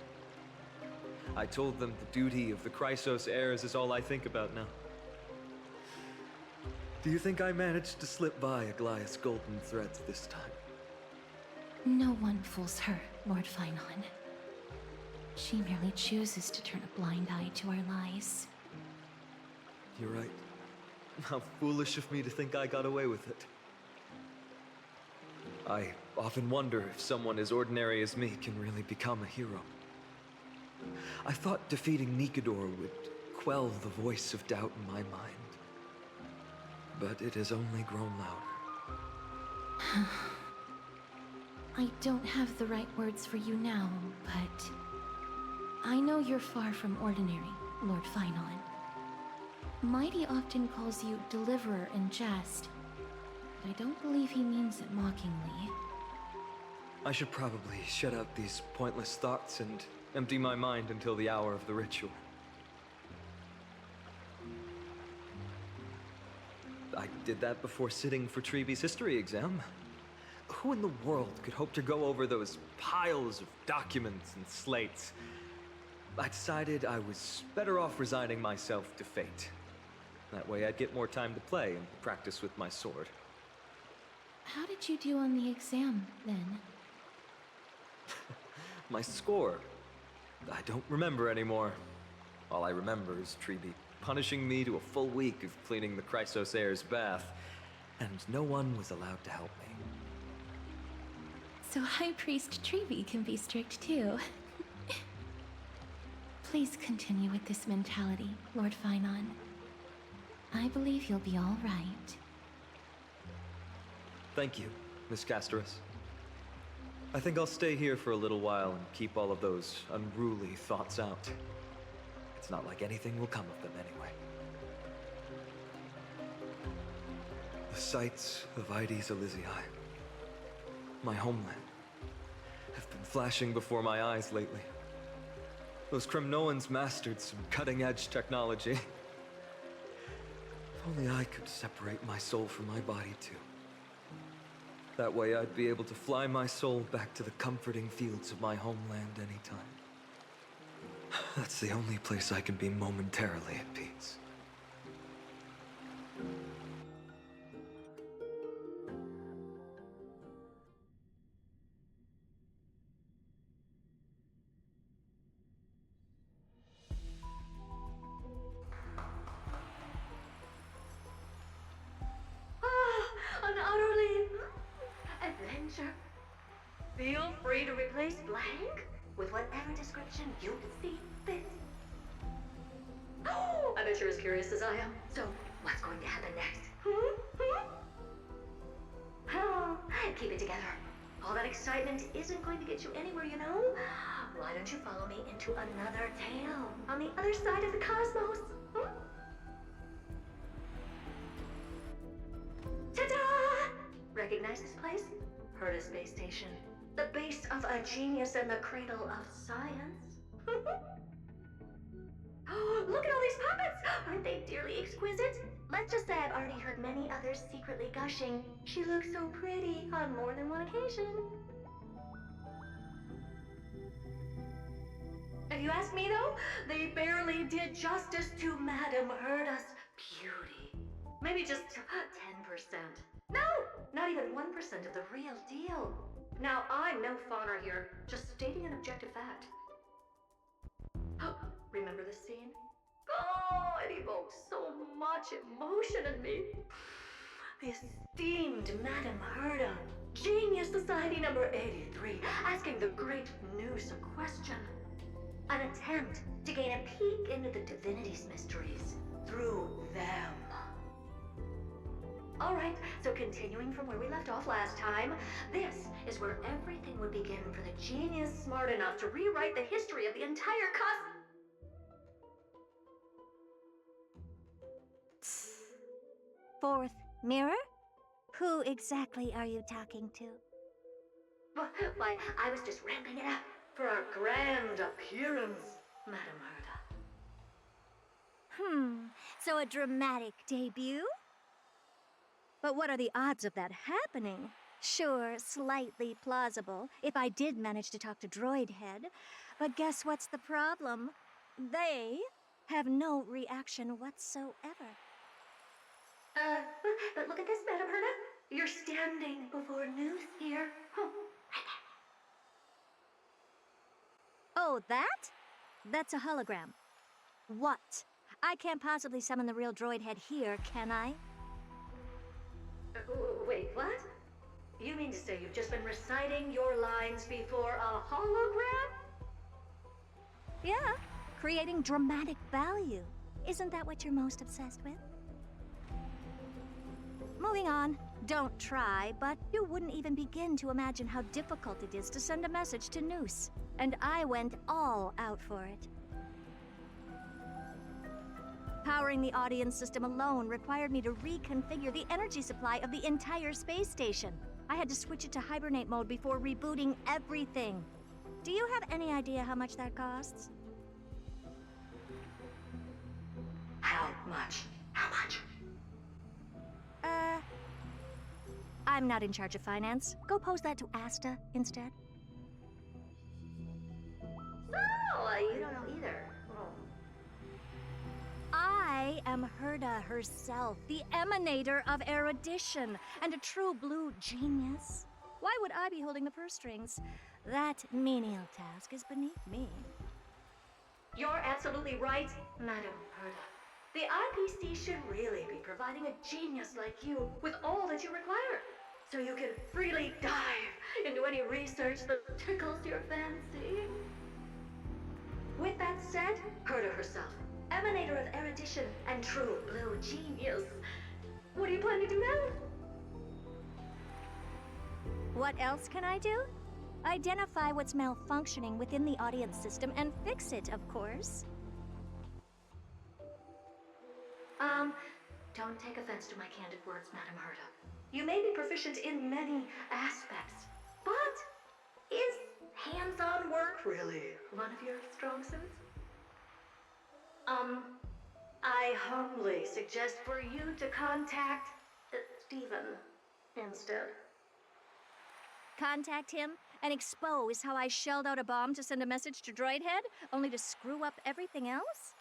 I told them the duty of the Chrysos heirs is all I think about now. Do you think I managed to slip by Aglaya's golden threads this time? No one fools her, Lord Finon. She merely chooses to turn a blind eye to our lies. You're right. How foolish of me to think I got away with it. I often wonder if someone as ordinary as me can really become a hero. I thought defeating Nikador would quell the voice of doubt in my mind. But it has only grown louder. I don't have the right words for you now, but I know you're far from ordinary, Lord Finon. Mighty often calls you Deliverer in jest, but I don't believe he means it mockingly. I should probably shut out these pointless thoughts and empty my mind until the hour of the ritual. I did that before sitting for Treeby's history exam. Who in the world could hope to go over those piles of documents and slates? I decided I was better off resigning myself to fate. That way I'd get more time to play and practice with my sword. How did you do on the exam, then? My score? I don't remember anymore. All I remember is Treeby punishing me to a full week of cleaning the Chrysos Heir's bath, and no one was allowed to help me. So High Priest Treeby can be strict too. Please continue with this mentality, Lord Finon. I believe you'll be all right. Thank you, Miss Casterus. I think I'll stay here for a little while and keep all of those unruly thoughts out. It's not like anything will come of them anyway. The sights of Ides Elysiae, my homeland, have been flashing before my eyes lately. Those Kremnoans mastered some cutting-edge technology. If only I could separate my soul from my body too. That way I'd be able to fly my soul back to the comforting fields of my homeland anytime. That's the only place I can be momentarily at peace. An utterly adventure. Feel free to replace blank with whatever description you see fit. Oh, I bet you're as curious as I am. So, what's going to happen next? Oh, keep it together. All that excitement isn't going to get you anywhere, you know? Why don't you follow me into another tale on the other side of the cosmos? Ta-da! Recognize this place? Heard a space station. The base of a genius and the cradle of science. Oh, look at all these puppets! Aren't they dearly exquisite? Let's just say I've already heard many others secretly gushing. She looks so pretty on more than one occasion. If you ask me though, they barely did justice to Madame Herda's beauty. Maybe just 10%. No, not even 1% of the real deal. Now, I'm no fawner here, just stating an objective fact. Remember this scene? Oh, it evokes so much emotion in me. The esteemed Madame Herda, Genius Society number 83, asking the great Noose a question. An attempt to gain a peek into the divinity's mysteries through them. Alright, so continuing from where we left off last time, this is where everything would begin for the genius smart enough to rewrite the history of the entire Fourth mirror? Who exactly are you talking to? Why, I was just ramping it up for our grand appearance, Madame Herda. So a dramatic debut? But what are the odds of that happening? Sure, slightly plausible, if I did manage to talk to Droid Head. But guess what's the problem? They have no reaction whatsoever. But look at this, Madame Herda. You're standing before Noose here. Oh, that? That's a hologram. What? I can't possibly summon the real Droid Head here, can I? Wait, what? You mean to say you've just been reciting your lines before a hologram? Yeah, creating dramatic value. Isn't that what you're most obsessed with? Moving on. Don't try, but you wouldn't even begin to imagine how difficult it is to send a message to Noose. And I went all out for it. Powering the audience system alone required me to reconfigure the energy supply of the entire space station. I had to switch it to hibernate mode before rebooting everything. Do you have any idea how much that costs? How much? How much? I'm not in charge of finance. Go pose that to Asta instead. So, you don't know either. I am Herda herself, the emanator of erudition, and a true blue genius. Why would I be holding the purse strings? That menial task is beneath me. You're absolutely right, Madam Herda. The IPC should really be providing a genius like you with all that you require, so you can freely dive into any research that tickles your fancy. With that said, Herda herself, emanator of erudition and true blue genius, what do you plan to do now? What else can I do? Identify what's malfunctioning within the audience system and fix it, of course. Don't take offense to my candid words, Madam Herda. You may be proficient in many aspects, but is hands-on work really one of your strong suits? I humbly suggest for you to contact Stephen instead. Contact him and expose how I shelled out a bomb to send a message to Droidhead, only to screw up everything else?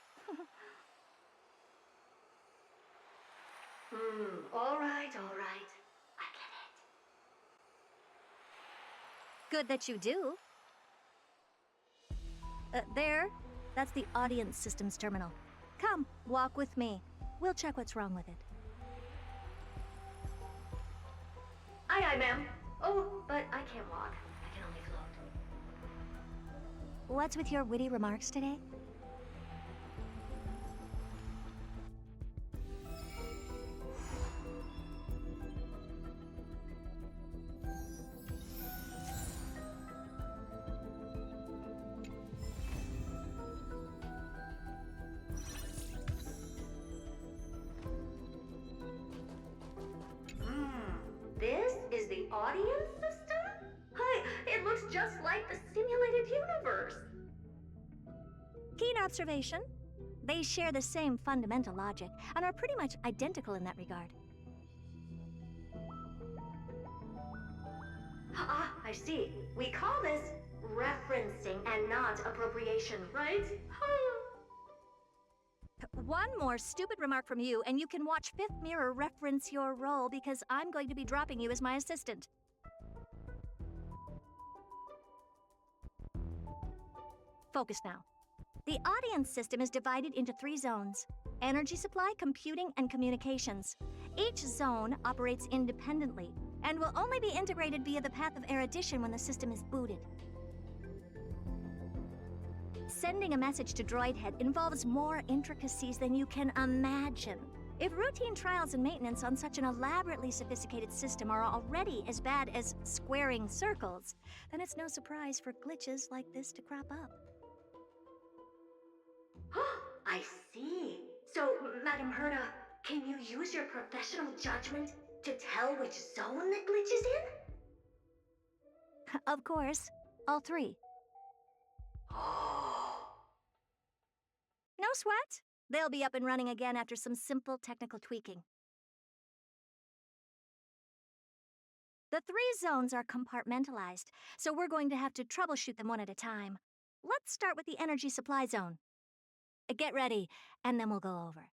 All right. I get it. Good that you do. There. That's the audience systems terminal. Come, walk with me. We'll check what's wrong with it. Aye, ma'am. Oh, but I can't walk. I can only float. What's with your witty remarks today? This is the audience system? Hi, it looks just like the simulated universe. Keen observation. They share the same fundamental logic and are pretty much identical in that regard. Ah, I see. We call this referencing and not appropriation, right? One more stupid remark from you, and you can watch Fifth Mirror reference your role because I'm going to be dropping you as my assistant. Focus now. The audience system is divided into 3 zones: energy supply, computing, and communications. Each zone operates independently and will only be integrated via the path of erudition when the system is booted. Sending a message to Droidhead involves more intricacies than you can imagine. If routine trials and maintenance on such an elaborately sophisticated system are already as bad as squaring circles, then it's no surprise for glitches like this to crop up. I see. So, Madam Herda, can you use your professional judgment to tell which zone the glitch is in? Of course. All 3. No sweat. They'll be up and running again after some simple technical tweaking. The 3 zones are compartmentalized, so we're going to have to troubleshoot them one at a time. Let's start with the energy supply zone. Get ready, and then we'll go over.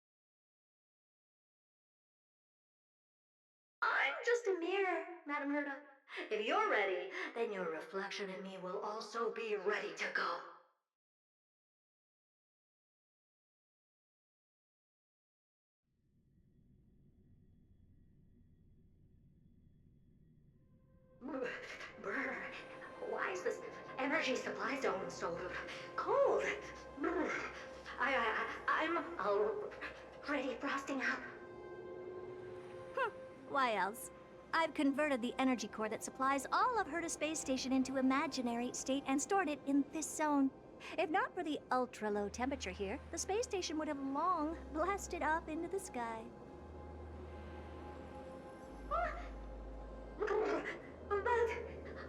I'm just a mirror, Madam Herda. If you're ready, then your reflection in me will also be ready to go. Brr, why is this energy supply zone so cold? Brr, I'm already frosting up. Why else? I've converted the energy core that supplies all of Herda Space Station into imaginary state and stored it in this zone. If not for the ultra-low temperature here, the space station would have long blasted up into the sky. But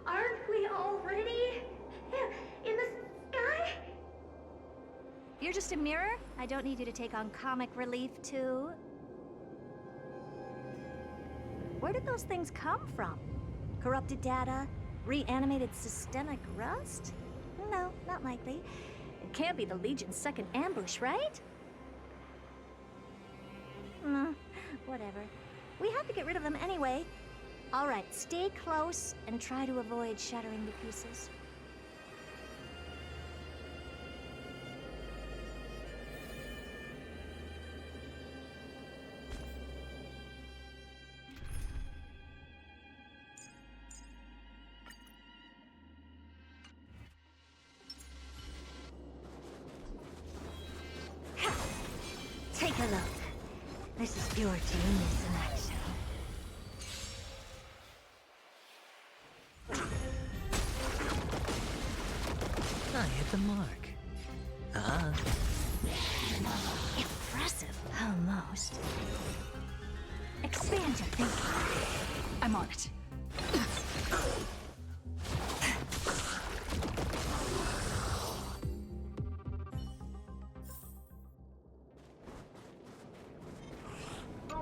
aren't we already in the sky? You're just a mirror? I don't need you to take on comic relief, too. Where did those things come from? Corrupted data? Reanimated systemic rust? No, not likely. It can't be the Legion's second ambush, right? Whatever. We have to get rid of them anyway. All right, stay close and try to avoid shattering the pieces. Take a look. This is pure genius in action. I hit the mark. Impressive, almost. Expand your thinking. I'm on it.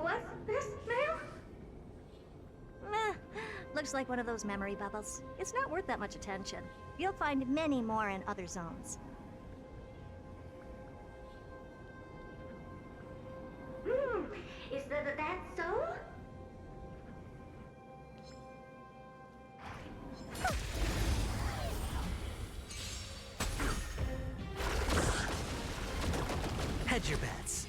What's this, ma'am? Meh. Looks like one of those memory bubbles. It's not worth that much attention. You'll find many more in other zones. Is that so? Hedge your bets.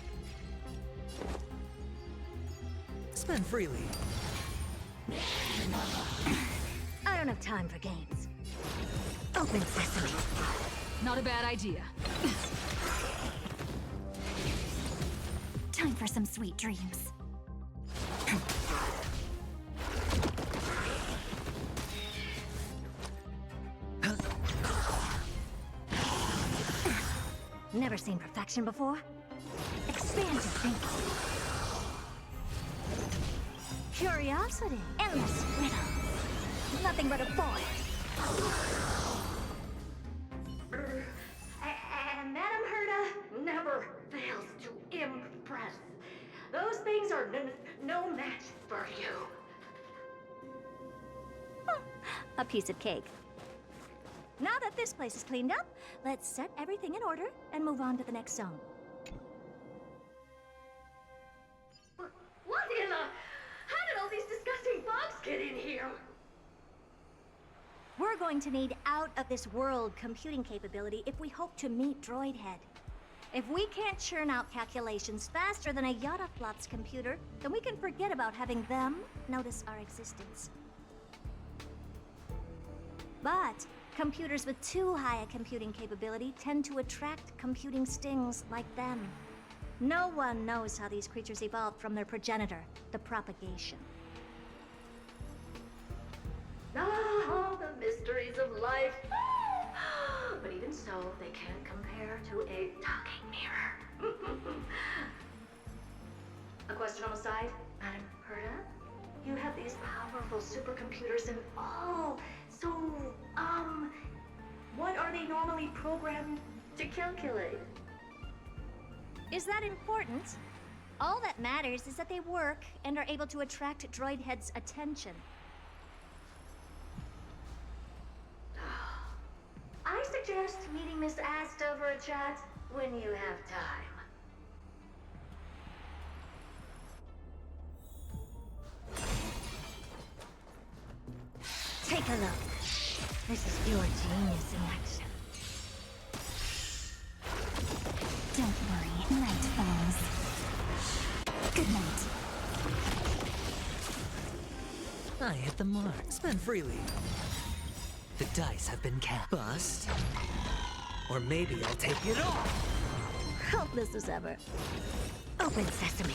Spend freely. I don't have time for games. Open sesame. Not a bad idea. Time for some sweet dreams. Never seen perfection before? Expand your thinking. Curiosity. Endless riddle. Nothing but a boy. And Madame Herda never fails to impress. Those things are no match for you. A piece of cake. Now that this place is cleaned up, let's set everything in order and move on to the next zone. What in the... How did all these disgusting bugs get in here? We're going to need out-of-this-world computing capability if we hope to meet Droidhead. If we can't churn out calculations faster than a Yottaflop's computer, then we can forget about having them notice our existence. But computers with too high a computing capability tend to attract computing stings like them. No one knows how these creatures evolved from their progenitor, the propagation. Oh, the mysteries of life. But even so, they can't compare to a talking mirror. A question on the side, Madame Herda? You have these powerful supercomputers and all. So, what are they normally programmed to calculate? Is that important? All that matters is that they work and are able to attract Droidhead's attention. I suggest meeting Miss Asta for a chat when you have time. Take a look. This is pure genius in action. Don't worry, night falls. Good night. I hit the mark. Spend freely. The dice have been cast. Bust. Or maybe I'll take it all. Helpless as ever. Open sesame.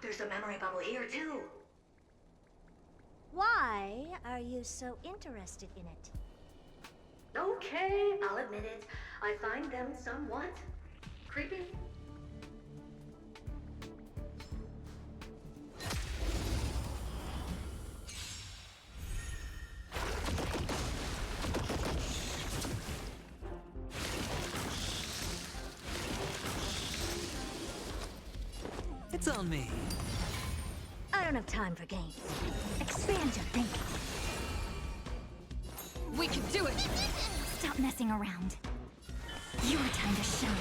There's a memory bubble here, too. Why are you so interested in it? Okay, I'll admit it. I find them somewhat creepy. It's on me. I don't have time for games. Expand your thinking. We can do it! Stop messing around. Your time to shine.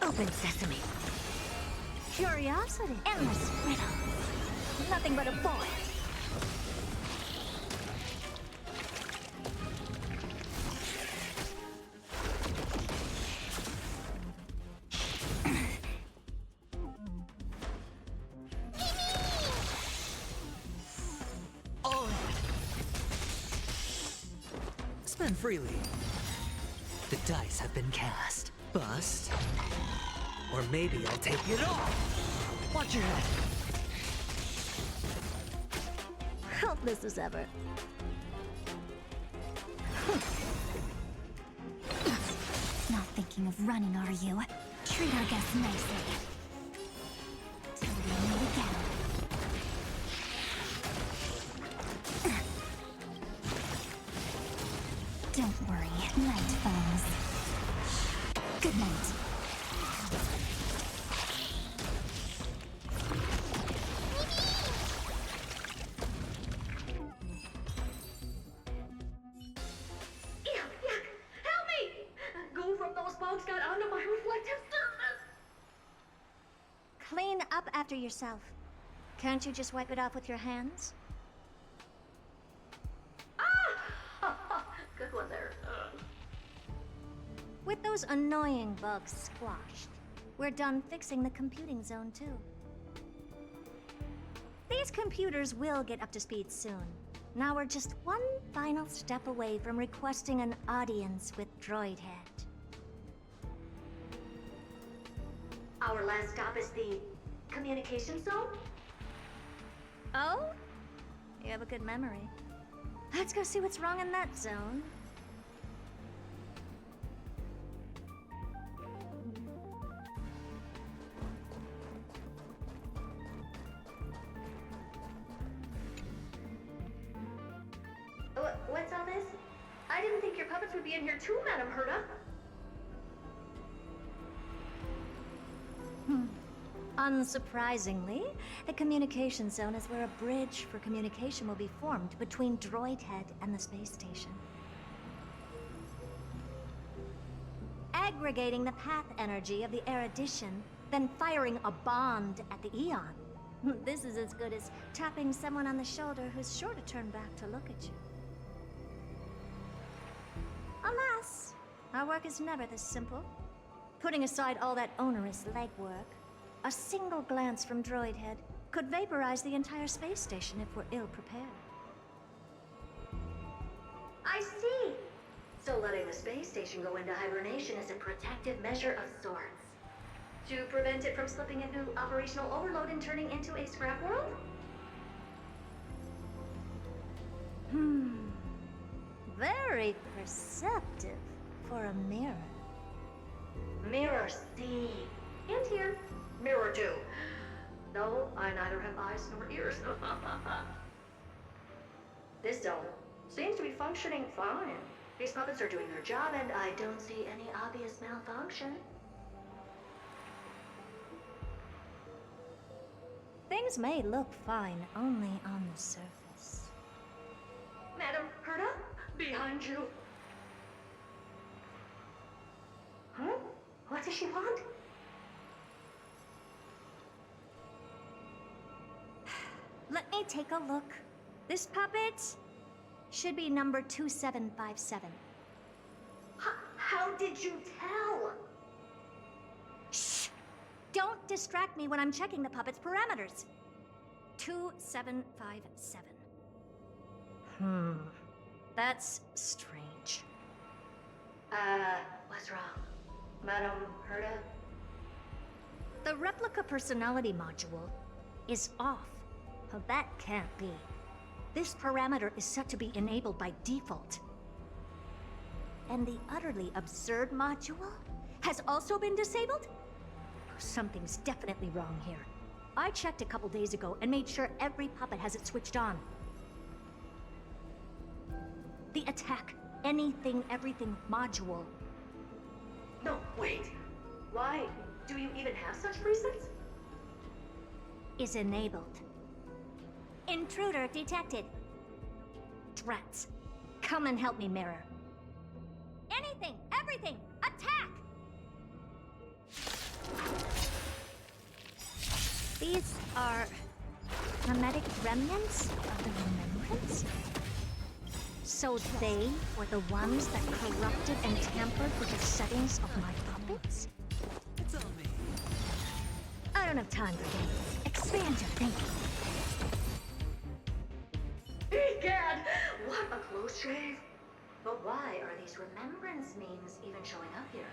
Open sesame. Curiosity. Endless riddles. Nothing but a boy. Spend freely. The dice have been cast. Bust. Or maybe I'll take it all. Watch your head. Helpless as ever. Not thinking of running, are you? Treat our guests nicely. Till we meet again. Don't worry, night falls. Good night. Clean up after yourself. Can't you just wipe it off with your hands? Good one there. With those annoying bugs squashed, we're done fixing the computing zone too. These computers will get up to speed soon. Now we're just one final step away from requesting an audience with Droid Head. Our last stop is the communication zone? Oh? You have a good memory. Let's go see what's wrong in that zone. What's all this? I didn't think your puppets would be in here too, Madam Herta. Unsurprisingly, the communication zone is where a bridge for communication will be formed between Droid Head and the space station. Aggregating the path energy of the erudition, then firing a bond at the Eon. This is as good as tapping someone on the shoulder who's sure to turn back to look at you. Alas, our work is never this simple. Putting aside all that onerous legwork, a single glance from Droid Head could vaporize the entire space station if we're ill-prepared. I see. So letting the space station go into hibernation is a protective measure of sorts. To prevent it from slipping into operational overload and turning into a scrap world? Very perceptive for a mirror. Mirror see. And here. Mirror do. No, I neither have eyes nor ears. This zone seems to be functioning fine. These puppets are doing their job, and I don't see any obvious malfunction. Things may look fine only on the surface. Madam Herta, behind you. Huh? What does she want? Let me take a look. This puppet should be number 2757. How did you tell? Shh! Don't distract me when I'm checking the puppet's parameters. 2757. That's strange. What's wrong? Madam Herta? The replica personality module is off. Well, that can't be. This parameter is set to be enabled by default. And the utterly absurd module has also been disabled? Something's definitely wrong here. I checked a couple days ago and made sure every puppet has it switched on. The attack, anything, everything module. No, wait. Why do you even have such presets? Is enabled. Intruder detected. Drats. Come and help me, Mirror. Anything, everything, attack! These are hermetic remnants of the remembrance? So they were the ones that corrupted and tampered with the settings of my puppets? It's on me. I don't have time for games. Expand your thinking. Egad! What a close shave! But why are these remembrance memes even showing up here?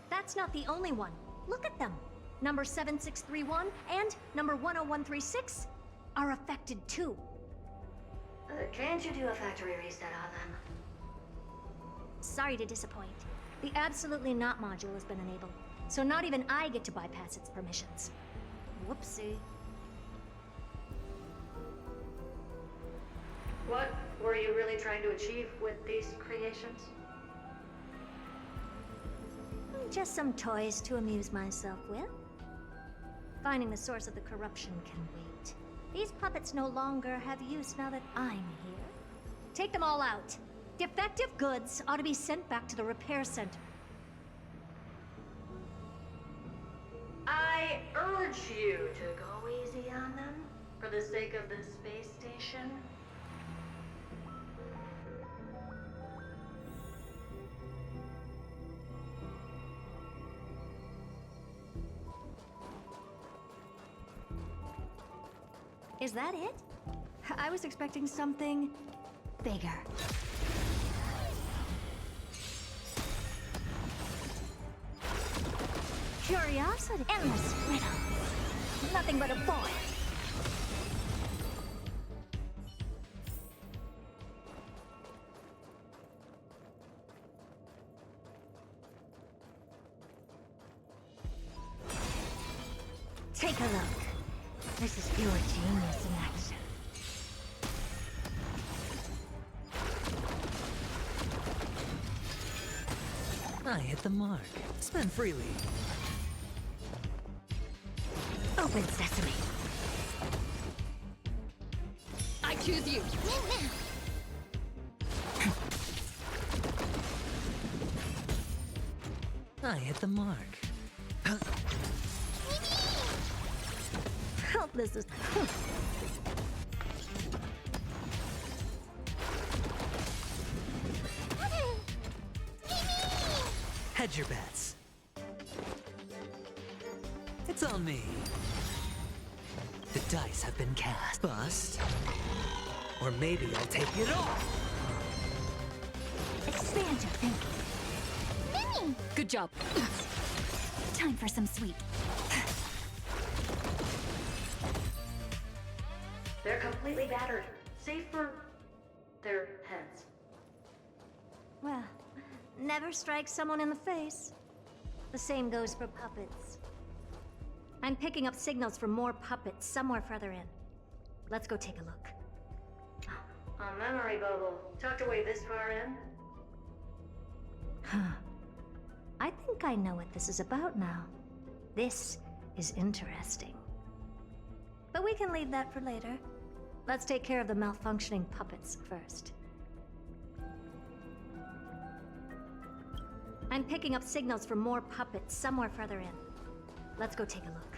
That's not the only one. Look at them. Number 7631 and number 10136 are affected too. Can't you do a factory reset on them? Sorry to disappoint. The Absolutely Not module has been enabled, so not even I get to bypass its permissions. Whoopsie. What were you really trying to achieve with these creations? Just some toys to amuse myself with. Finding the source of the corruption can wait. These puppets no longer have use now that I'm here. Take them all out. Defective goods ought to be sent back to the repair center. I urge you to go easy on them for the sake of the space station. Is that it? I was expecting something bigger. Curiosity. Endless riddles. Nothing but a void. Take a look. This is pure genius in action. I hit the mark. Spend freely. Open sesame. I choose you. I hit the mark. Helpless as... Hedge your bets. It's on me. The dice have been cast. Bust. Or maybe I'll take it all. Expand your thinking. Good job. Time for some sweet. They're completely battered, save for their heads. Well, never strike someone in the face. The same goes for puppets. I'm picking up signals from more puppets somewhere further in. Let's go take a look. A memory bubble, tucked away this far in? Huh. I think I know what this is about now. This is interesting. But we can leave that for later. Let's take care of the malfunctioning puppets first. I'm picking up signals from more puppets somewhere further in. Let's go take a look.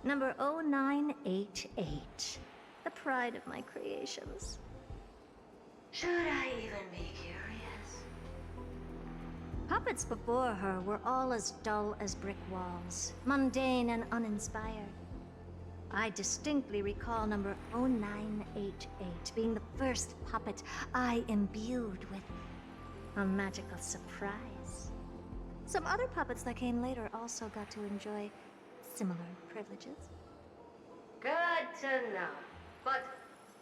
Number 0988. The pride of my creations. Should I even be curious? Puppets before her were all as dull as brick walls, mundane and uninspired. I distinctly recall number 0988 being the first puppet I imbued with a magical surprise. Some other puppets that came later also got to enjoy similar privileges. Good to know. But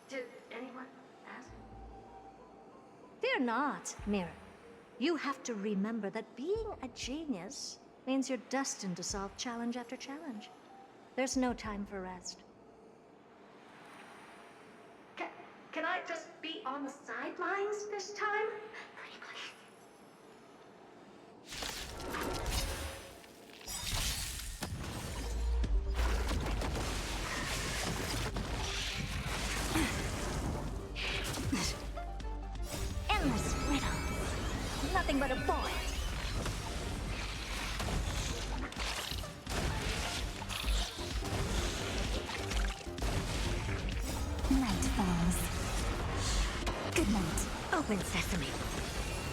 did anyone ask? Fear not, Mirror. You have to remember that being a genius means you're destined to solve challenge after challenge. There's no time for rest. Can I just be on the sidelines this time? Pretty please. Endless riddle. Nothing but a boy. Night falls. Good night. Open sesame.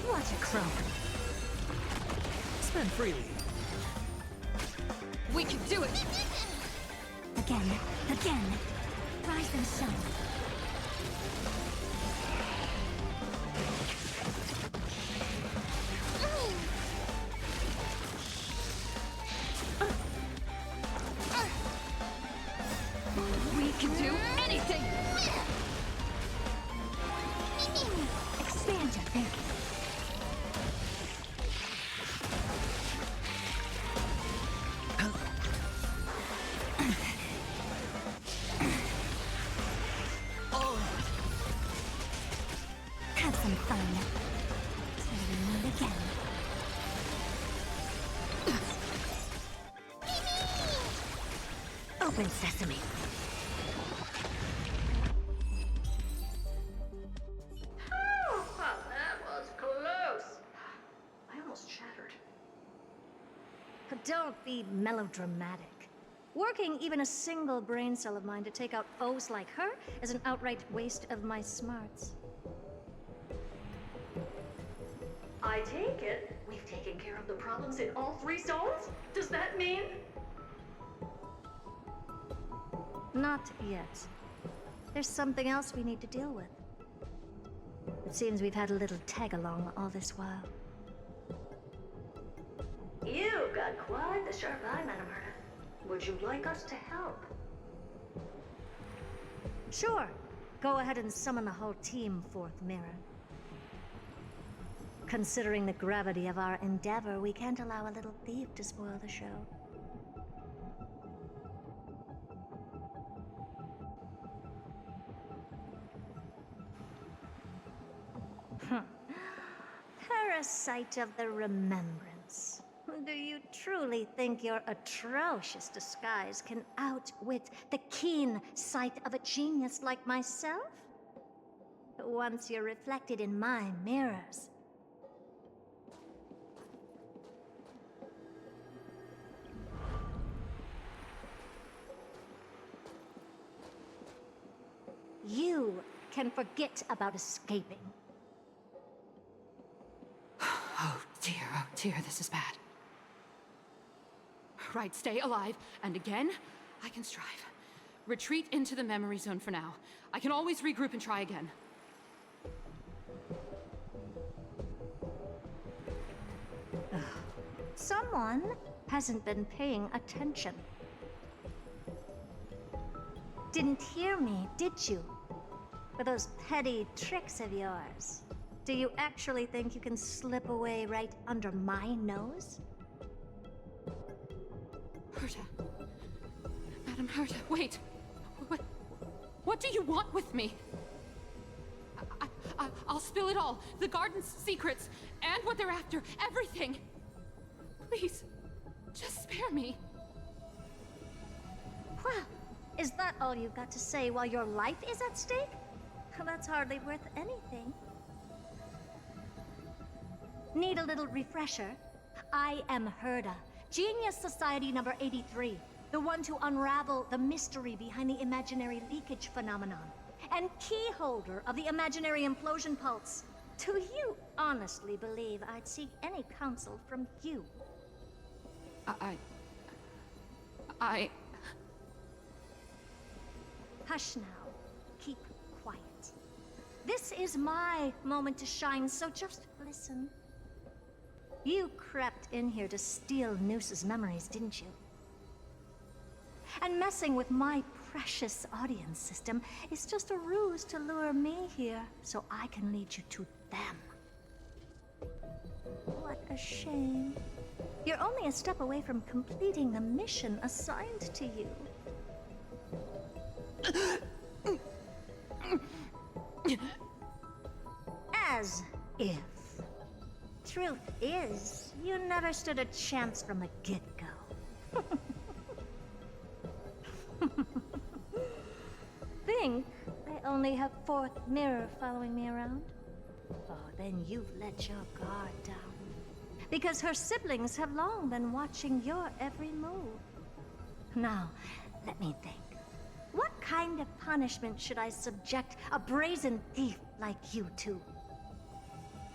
What a crone. Spend freely. We can do it! Again. Rise and shine. We can do anything! Expand your thinking. Have some fun. Till we meet again. Open sesame. that was close. I almost shattered. Don't be melodramatic. Working even a single brain cell of mine to take out foes like her is an outright waste of my smarts. I take it we've taken care of the problems in all 3 zones? Does that mean? Not yet. There's something else we need to deal with. It seems we've had a little tag-along all this while. You've got quite the sharp eye, Madam Herta. Would you like us to help? Sure. Go ahead and summon the whole team forth, Mirror. Considering the gravity of our endeavor, we can't allow a little thief to spoil the show. Parasite of the Remembrance. Do you truly think your atrocious disguise can outwit the keen sight of a genius like myself? Once you're reflected in my mirrors. You can forget about escaping. Oh dear, this is bad. Right, stay alive, and again, I can strive. Retreat into the memory zone for now. I can always regroup and try again. Someone hasn't been paying attention. Didn't hear me, did you? With those petty tricks of yours. Do you actually think you can slip away right under my nose? Herta. Madam Herta, wait. What do you want with me? I'll spill it all. The garden's secrets, and what they're after. Everything. Please, just spare me. Well, is that all you've got to say while your life is at stake? That's hardly worth anything. Need a little refresher? I am Herta, Genius Society number 83. The one to unravel the mystery behind the imaginary leakage phenomenon. And key holder of the imaginary implosion pulse. Do you honestly believe I'd seek any counsel from you? Hush now. Keep quiet. This is my moment to shine, so just listen. You crept in here to steal Noose's memories, didn't you? And messing with my precious audience system is just a ruse to lure me here so I can lead you to them. What a shame. You're only a step away from completing the mission assigned to you. As if. Truth is, you never stood a chance from the get-go. Think I only have fourth mirror following me around? Oh, then you've let your guard down. Because her siblings have long been watching your every move. Now, let me think. What kind of punishment should I subject a brazen thief like you to?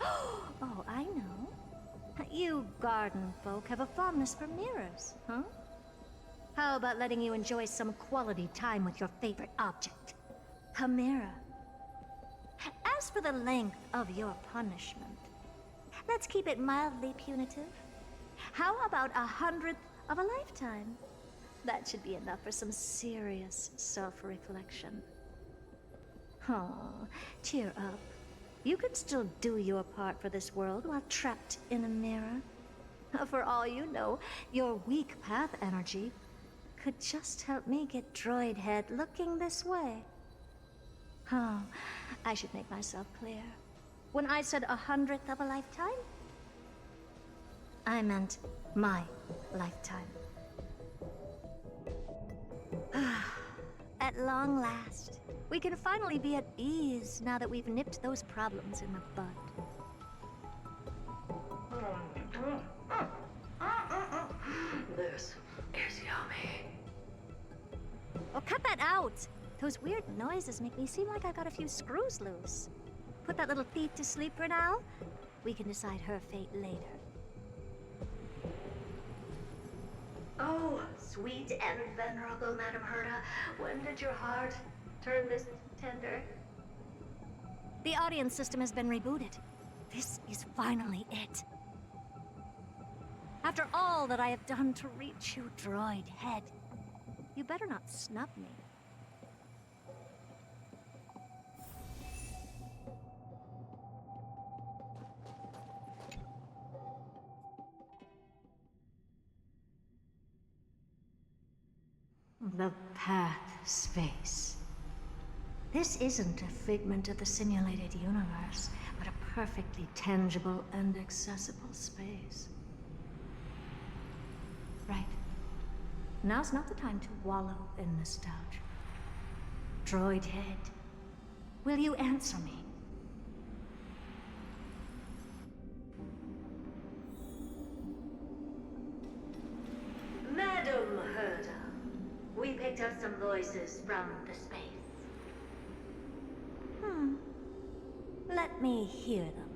Oh, I know. You garden folk have a fondness for mirrors, huh? How about letting you enjoy some quality time with your favorite object? A mirror. As for the length of your punishment, let's keep it mildly punitive. How about 100th of a lifetime? That should be enough for some serious self-reflection. Oh, cheer up. You can still do your part for this world while trapped in a mirror. For all you know, your weak path energy could just help me get Droid Head looking this way. Oh, I should make myself clear. When I said 100th of a lifetime, I meant my lifetime. At long last, we can finally be at ease now that we've nipped those problems in the bud. This is yummy. Oh, cut that out! Those weird noises make me seem like I've got a few screws loose. Put that little thief to sleep for now. We can decide her fate later. Oh, sweet and venerable Madam Herda, when did your heart turn this tender? The audience system has been rebooted. This is finally it. After all that I have done to reach you, Droid Head, you better not snub me. The path space. This isn't a figment of the simulated universe, but a perfectly tangible and accessible space. Right. Now's not the time to wallow in nostalgia. Droid Head, will you answer me? Madam Herda, we picked up some voices from the space. Let me hear them.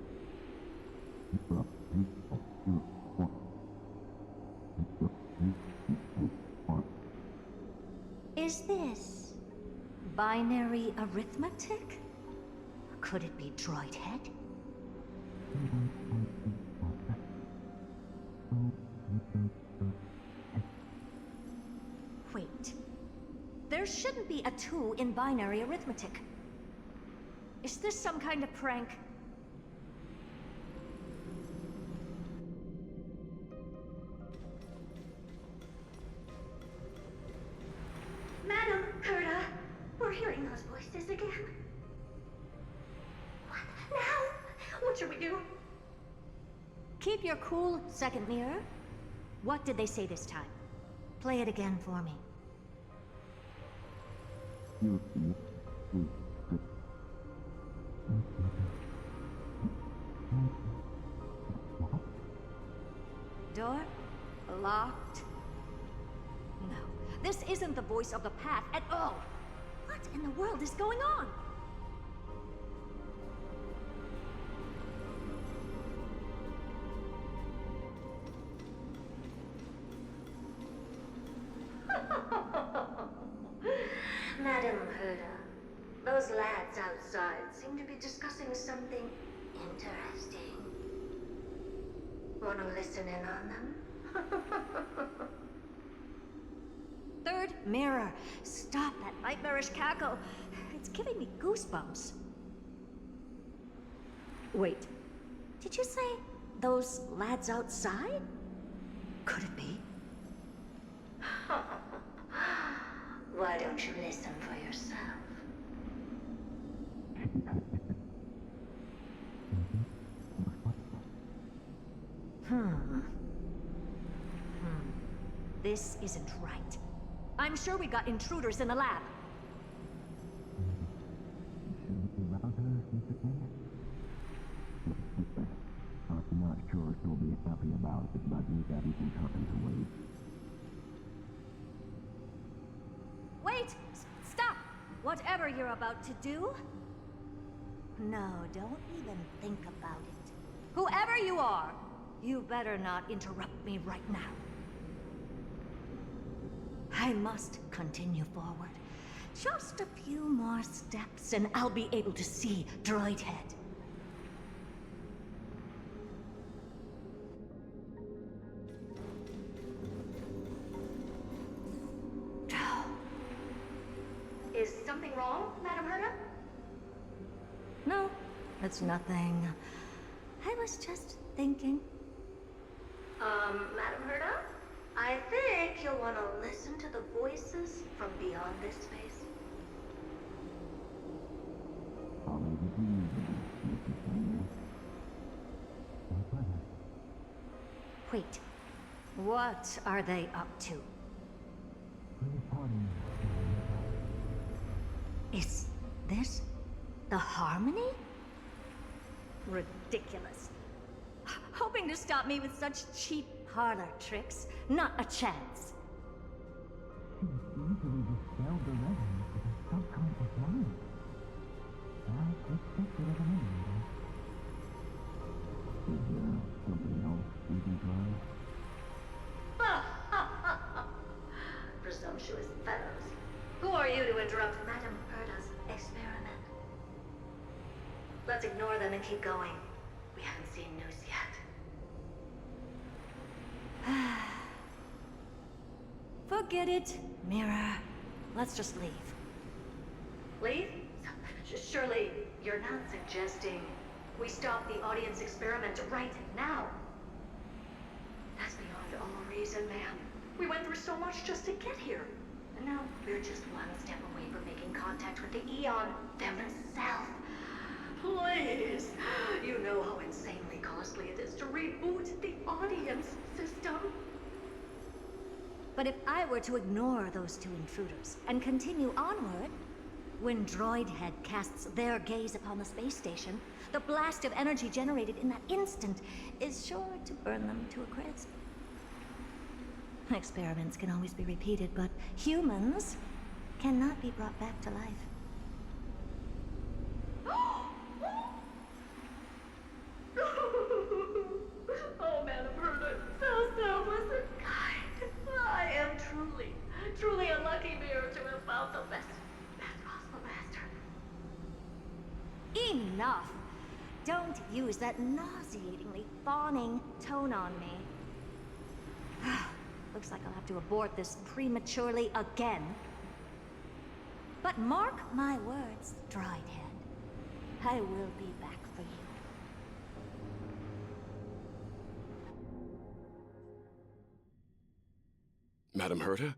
Is this binary arithmetic? Could it be Droid Head? Wait. There shouldn't be a 2 in binary arithmetic. Is this some kind of prank? Madam Herda, we're hearing those voices again. What now? What should we do? Keep your cool, second mirror. What did they say this time? Play it again for me. Door locked? No. This isn't the voice of the path at all. What in the world is going on? Madam Herda, those lads outside seem to be discussing something interesting. Want to listen in on them? Third mirror, stop that nightmarish cackle. It's giving me goosebumps. Wait, did you say those lads outside? Could it be? Why don't you listen for yourself? This isn't right. I'm sure we got intruders in the lab. I'm not sure she'll be happy about it, but we got some time to wait. Wait! Stop! Whatever you're about to do. No, don't even think about it. Whoever you are, you better not interrupt me right now. I must continue forward. Just a few more steps and I'll be able to see Droid Head. Is something wrong, Madam Herda? No, it's nothing. I was just thinking. Madam Herda? I think you'll want to listen to the voices from beyond this space. Wait, what are they up to? Is this the Harmony? Ridiculous. Hoping to stop me with such cheap parlor tricks? Not a chance. She easily dispelled the resonance of her subconscious mind. I suspect it of an enemy. Is there something else we can try? Presumptuous fellows. Who are you to interrupt Madam Herda's experiment? Let's ignore them and keep going. We haven't seen news yet. Forget it, Mirror. Let's just leave. Leave? Surely you're not suggesting we stop the audience experiment right now? That's beyond all reason, ma'am. We went through so much just to get here. And now we're just one step away from making contact with the Eon themselves. Please! You know how insanely costly it is to reboot the audience system. But if I were to ignore those two intruders and continue onward, when Droid Head casts their gaze upon the space station, the blast of energy generated in that instant is sure to burn them to a crisp. Experiments can always be repeated, but humans cannot be brought back to life. Oh, Madam Herda, so was it kind. I am truly a lucky mirror to have found the best possible master. Enough! Don't use that nauseatingly fawning tone on me. Looks like I'll have to abort this prematurely again. But mark my words, Droid Head. I will be back for you. Madam Herta?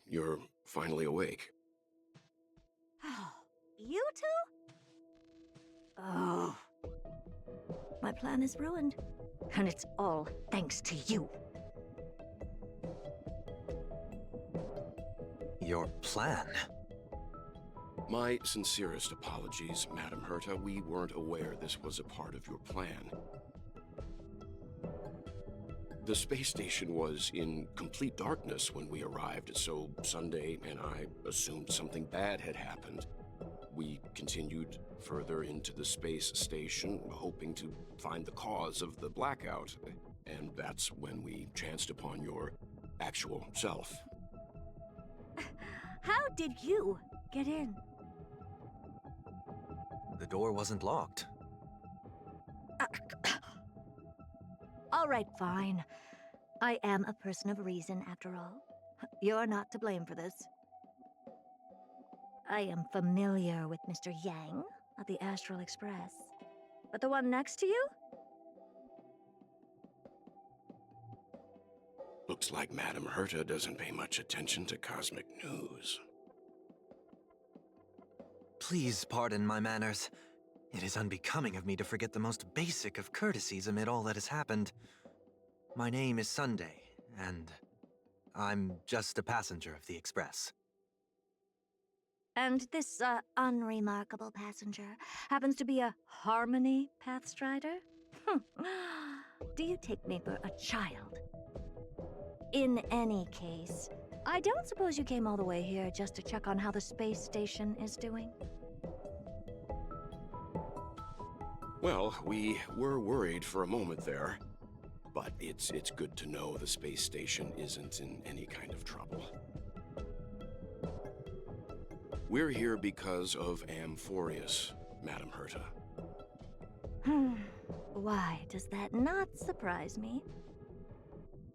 You're finally awake. You two? Oh. My plan is ruined. And it's all thanks to you. Your plan? My sincerest apologies, Madam Herta. We weren't aware this was a part of your plan. The space station was in complete darkness when we arrived, so Sunday and I assumed something bad had happened. We continued further into the space station, hoping to find the cause of the blackout, and that's when we chanced upon your actual self. How did you get in? The door wasn't locked. All right, fine. I am a person of reason, after all. You're not to blame for this. I am familiar with Mr. Yang of the Astral Express. But the one next to you? Looks like Madame Herta doesn't pay much attention to cosmic news. Please pardon my manners. It is unbecoming of me to forget the most basic of courtesies amid all that has happened. My name is Sunday, and I'm just a passenger of the Express. And this, unremarkable passenger happens to be a Harmony Pathstrider? Do you take me for a child? In any case, I don't suppose you came all the way here just to check on how the space station is doing? Well, we were worried for a moment there, but it's good to know the space station isn't in any kind of trouble. We're here because of Amphoreus, Madame Herta. Why does that not surprise me?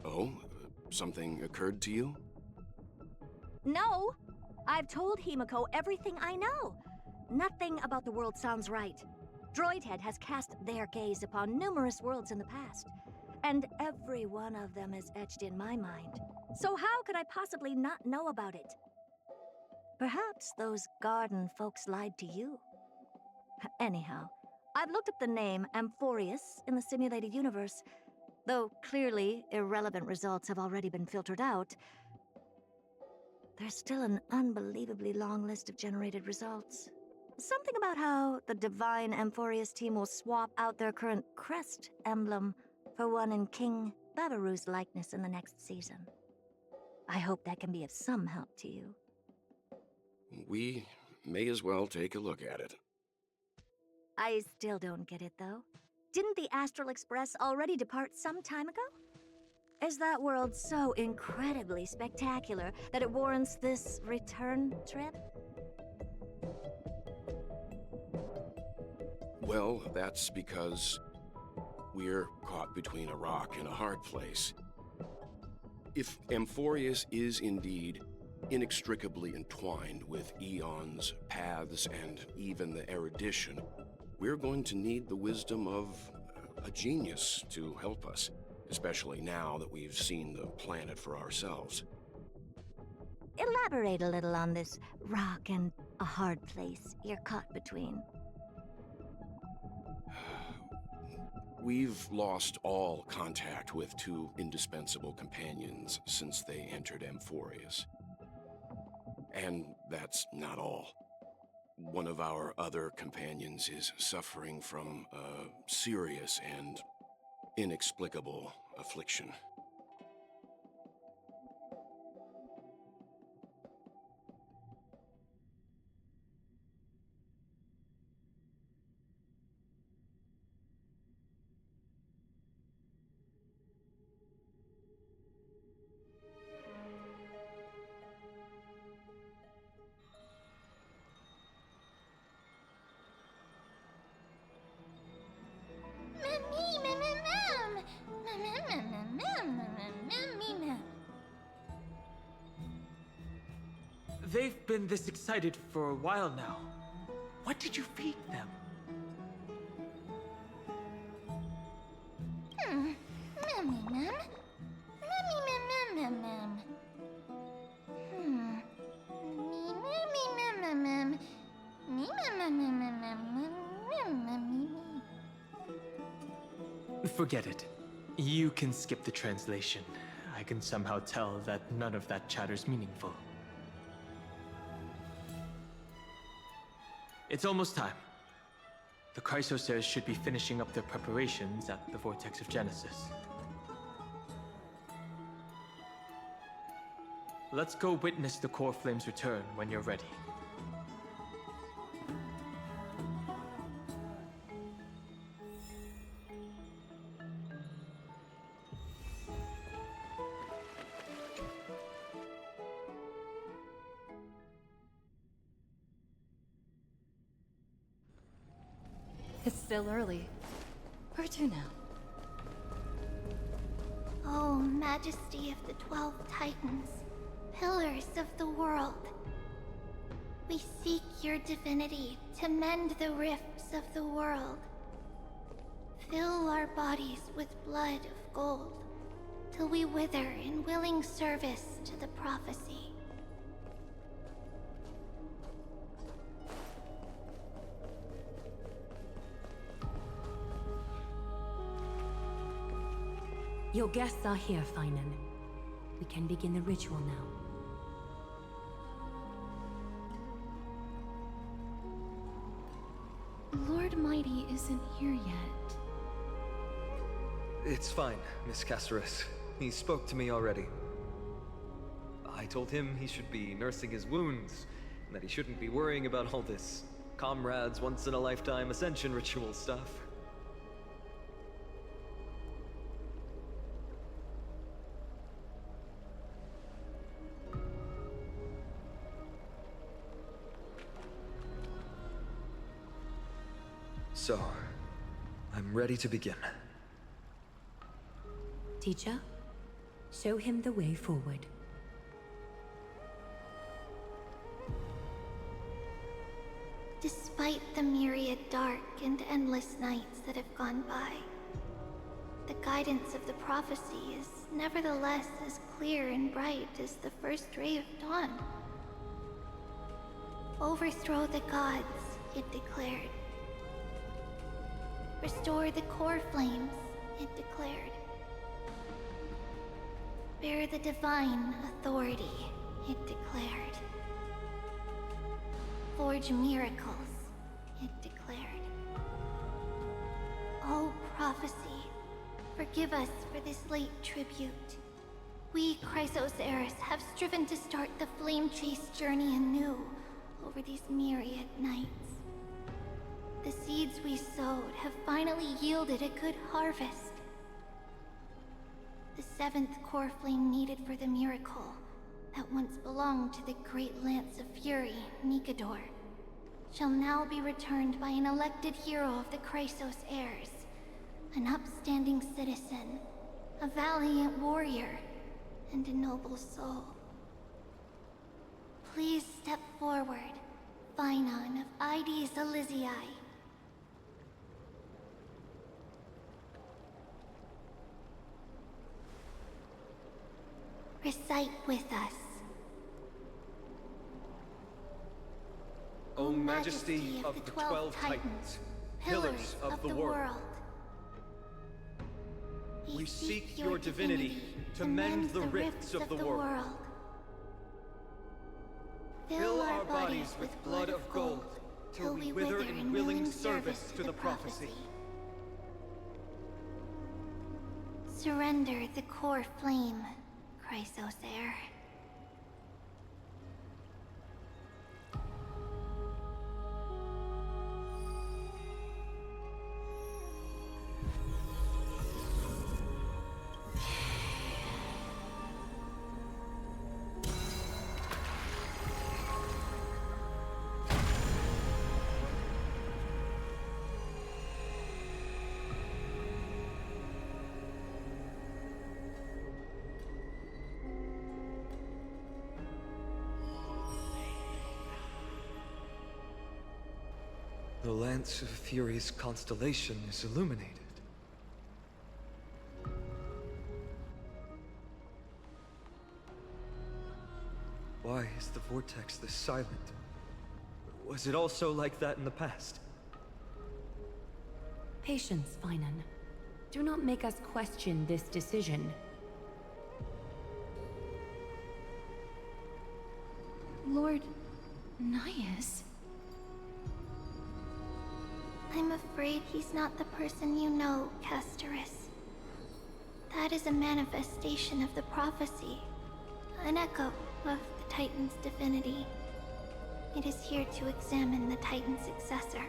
Oh, something occurred to you? No! I've told Himiko everything I know. Nothing about the world sounds right. Droidhead has cast their gaze upon numerous worlds in the past, and every one of them is etched in my mind. So how could I possibly not know about it? Perhaps those garden folks lied to you. Anyhow, I've looked up the name Amphoreus in the simulated universe. Though clearly irrelevant results have already been filtered out, there's still an unbelievably long list of generated results. Something about how the Divine Amphoreus team will swap out their current crest emblem for one in King Babaru's likeness in the next season. I hope that can be of some help to you. We may as well take a look at it. I still don't get it, though. Didn't the Astral Express already depart some time ago? Is that world so incredibly spectacular that it warrants this return trip? Well, that's because we're caught between a rock and a hard place. If Amphoreus is indeed inextricably entwined with eons, paths, and even the erudition, we're going to need the wisdom of a genius to help us, especially now that we've seen the planet for ourselves. Elaborate a little on this rock and a hard place you're caught between. We've lost all contact with two indispensable companions since they entered Amphoreus. And that's not all. One of our other companions is suffering from a serious and inexplicable affliction. They've been this excited for a while now. What did you feed them? Forget it. You can skip the translation. I can somehow tell that none of that chatter's meaningful. It's almost time. The Chrysosers should be finishing up their preparations at the Vortex of Genesis. Let's go witness the core flame's return when you're ready. It's still early. Where to now? Oh, Majesty of the 12 Titans, pillars of the world. We seek your divinity to mend the rifts of the world. Fill our bodies with blood of gold, till we wither in willing service to the prophecy. Your guests are here, Finan. We can begin the ritual now. Lord Mighty isn't here yet. It's fine, Miss Caceres. He spoke to me already. I told him he should be nursing his wounds, and that he shouldn't be worrying about all this comrades once-in-a-lifetime ascension ritual stuff. So, I'm ready to begin. Teacher, show him the way forward. Despite the myriad dark and endless nights that have gone by, the guidance of the prophecy is nevertheless as clear and bright as the first ray of dawn. Overthrow the gods, it declared. Restore the core flames, it declared. Bear the divine authority, it declared. Forge miracles, it declared. Oh, prophecy, forgive us for this late tribute. We, Chrysos Eris, have striven to start the flame chase journey anew over these myriad nights. The seeds we sowed have finally yielded a good harvest. The 7th core flame needed for the miracle that once belonged to the great Lance of Fury, Nikador, shall now be returned by an elected hero of the Chrysos heirs, an upstanding citizen, a valiant warrior, and a noble soul. Please step forward, Finan of Ides Elysiae. Recite with us. O Majesty of the 12 Titans, pillars of the world, we seek your divinity to mend the rifts of the world. Fill our bodies with blood of gold, till we wither in willing service to the prophecy. Surrender the core flame, Chrysos heir. The Lance of Fury's constellation is illuminated. Why is the vortex this silent? Was it also like that in the past? Patience, Finan. Do not make us question this decision. Lord Naius? I'm afraid he's not the person you know, Castoris. That is a manifestation of the prophecy. An echo of the Titan's divinity. It is here to examine the Titan's successor.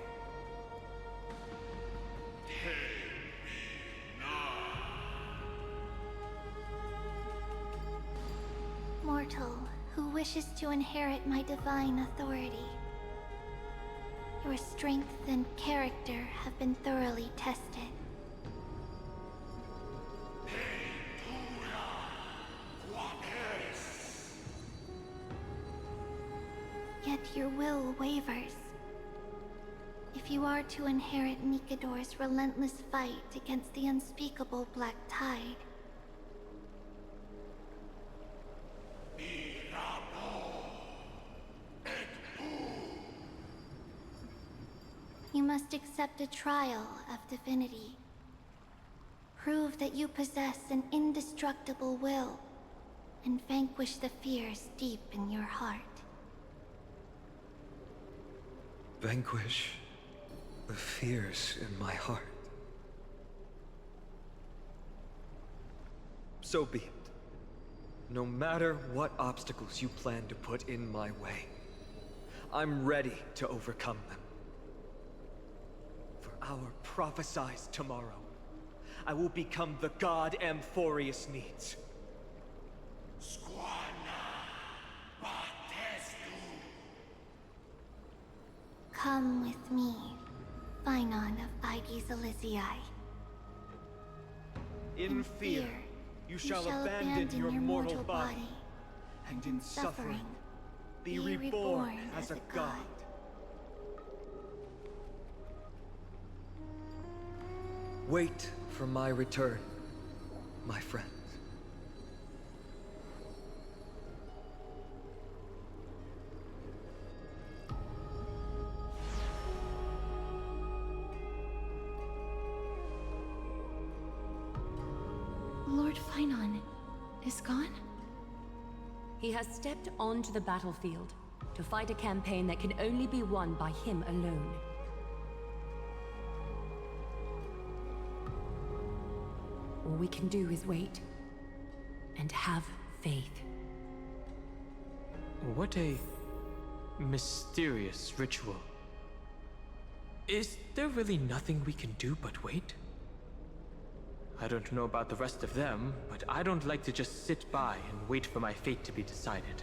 Mortal who wishes to inherit my divine authority. Your strength and character have been thoroughly tested. Yet your will wavers. If you are to inherit Nikador's relentless fight against the unspeakable Black Tide, you must accept a trial of divinity. Prove that you possess an indestructible will, and vanquish the fears deep in your heart. Vanquish the fears in my heart. So be it. No matter what obstacles you plan to put in my way, I'm ready to overcome them. For our prophesied tomorrow, I will become the god Amphoreus needs. Come with me, Phynon of Aegis Elysiae. In fear, you shall abandon your mortal body, and in suffering, be reborn as a god. Wait for my return, my friends. Lord Phynon is gone? He has stepped onto the battlefield to fight a campaign that can only be won by him alone. All we can do is wait and have faith. What a mysterious ritual. Is there really nothing we can do but wait? I don't know about the rest of them, but I don't like to just sit by and wait for my fate to be decided.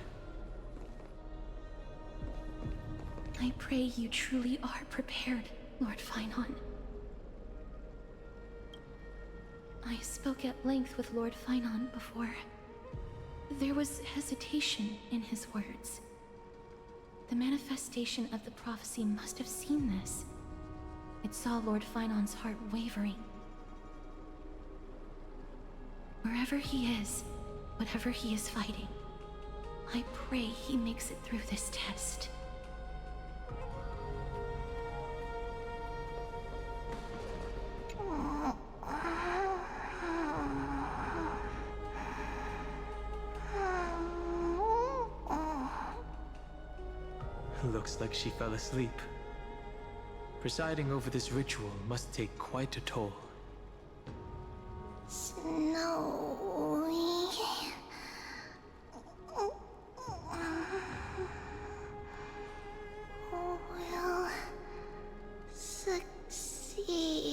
I pray you truly are prepared, Lord Phynon. I spoke at length with Lord Phynon before. There was hesitation in his words. The manifestation of the prophecy must have seen this. It saw Lord Phynon's heart wavering. Wherever he is, whatever he is fighting, I pray he makes it through this test. Looks like she fell asleep. Presiding over this ritual must take quite a toll. Snowy will succeed.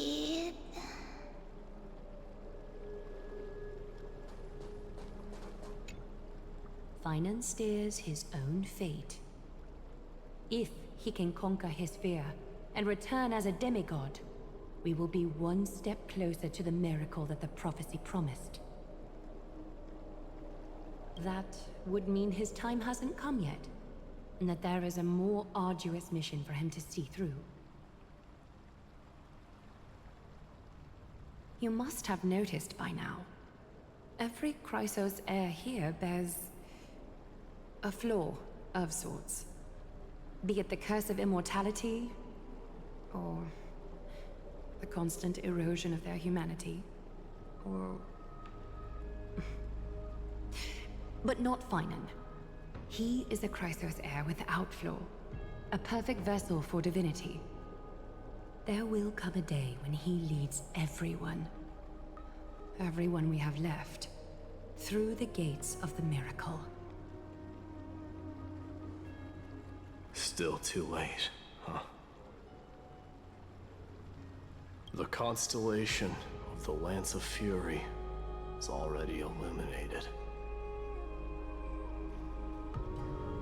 Phynon steers his own fate. If he can conquer his fear and return as a demigod, we will be one step closer to the miracle that the prophecy promised. That would mean his time hasn't come yet, and that there is a more arduous mission for him to see through. You must have noticed by now, every Chrysos heir here bears a flaw of sorts. Be it the curse of immortality, or the constant erosion of their humanity, or... But not Phynon. He is a Chrysos heir without flaw, a perfect vessel for divinity. There will come a day when he leads everyone we have left, through the gates of the miracle. still too late, huh? The constellation of the Lance of Fury is already illuminated.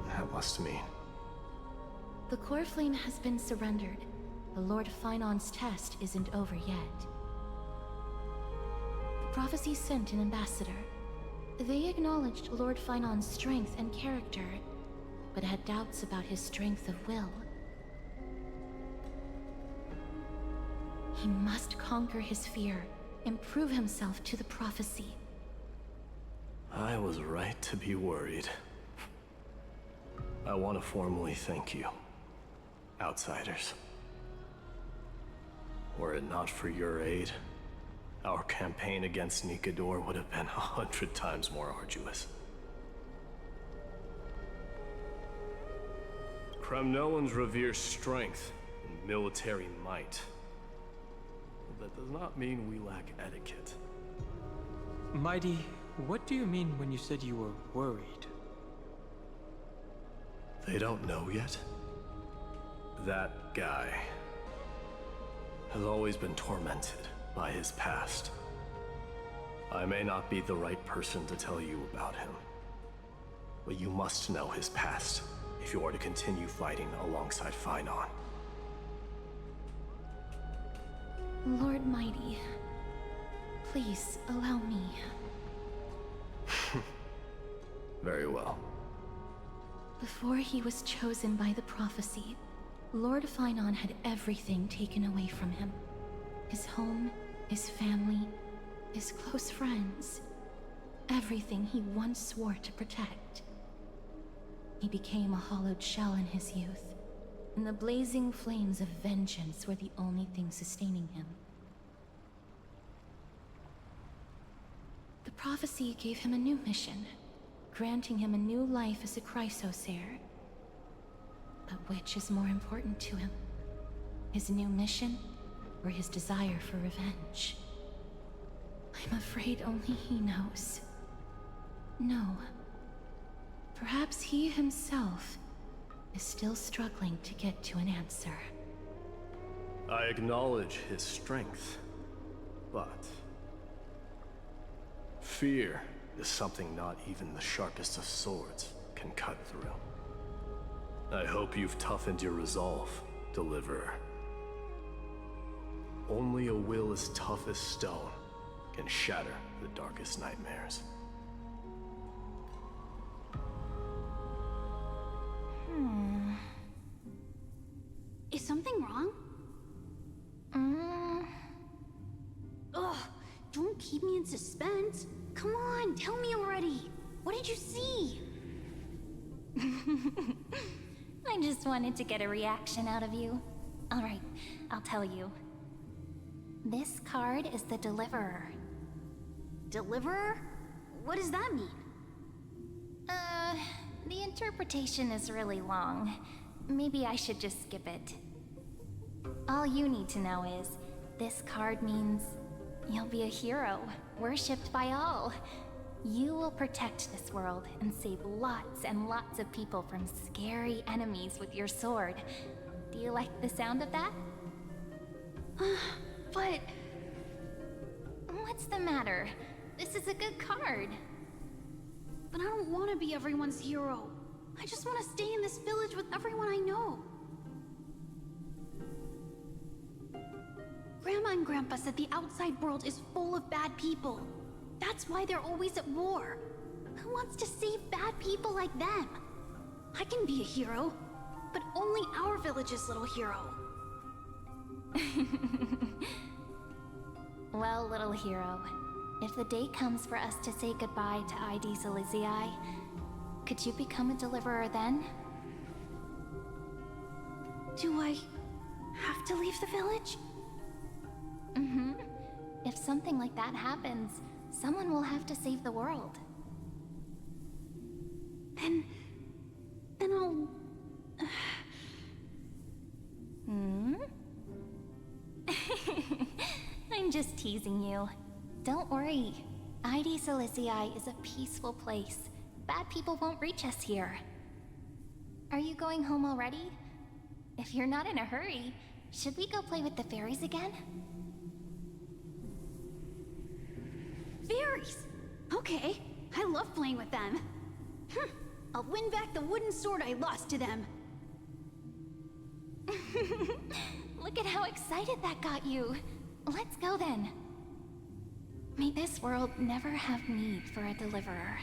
That must mean... The core flame has been surrendered. The Lord Finon's test isn't over yet. The prophecy sent an ambassador. They acknowledged Lord Finon's strength and character, but had doubts about his strength of will. He must conquer his fear and prove himself to the prophecy. I was right to be worried. I want to formally thank you, outsiders. Were it not for your aid, our campaign against Nikador would have been 100 times more arduous. Kremnoans revere strength and military might. But that does not mean we lack etiquette. Mighty, what do you mean when you said you were worried? They don't know yet. That guy has always been tormented by his past. I may not be the right person to tell you about him, but you must know his past if you are to continue fighting alongside Finon. Lord Mighty, please allow me. Very well. Before he was chosen by the prophecy, Lord Finon had everything taken away from him. His home, his family, his close friends. Everything he once swore to protect. He became a hollowed shell in his youth, and the blazing flames of vengeance were the only thing sustaining him. The prophecy gave him a new mission, granting him a new life as a Chrysosaur. But which is more important to him? His new mission, or his desire for revenge? I'm afraid only he knows. No. Perhaps he himself is still struggling to get to an answer. I acknowledge his strength, but fear is something not even the sharpest of swords can cut through. I hope you've toughened your resolve, Deliverer. Only a will as tough as stone can shatter the darkest nightmares. Is something wrong? Ugh, don't keep me in suspense. Come on, tell me already. What did you see? I just wanted to get a reaction out of you. Alright, I'll tell you. This card is the Deliverer. Deliverer? What does that mean? The interpretation is really long. Maybe I should just skip it. All you need to know is, this card means you'll be a hero, worshipped by all. You will protect this world and save lots and lots of people from scary enemies with your sword. Do you like the sound of that? But... What's the matter? This is a good card. But I don't want to be everyone's hero. I just want to stay in this village with everyone I know. Grandma and Grandpa said the outside world is full of bad people. That's why they're always at war. Who wants to save bad people like them? I can be a hero, but only our village's little hero. Well, little hero, if the day comes for us to say goodbye to ID Silizii, could you become a deliverer then? Do I have to leave the village? Mm-hmm. If something like that happens, someone will have to save the world. Then I'll... I'm just teasing you. Don't worry. ID Silizii is a peaceful place. Bad people won't reach us here. Are you going home already? If you're not in a hurry, should we go play with the fairies again? Fairies! Okay, I love playing with them. I'll win back the wooden sword I lost to them. Look at how excited that got you. Let's go then. May this world never have need for a deliverer.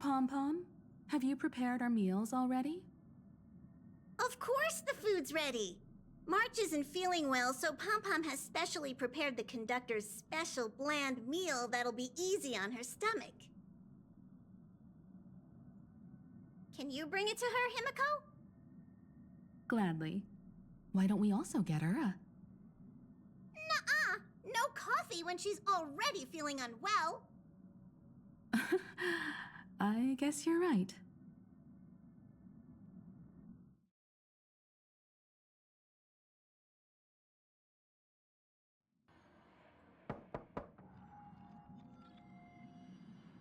Pom-Pom, have you prepared our meals already? Of course the food's ready! March isn't feeling well, so Pom-Pom has specially prepared the conductor's special bland meal that'll be easy on her stomach. Can you bring it to her, Himiko? Gladly. Why don't we also get her a... Nuh-uh! No coffee when she's already feeling unwell! I guess you're right.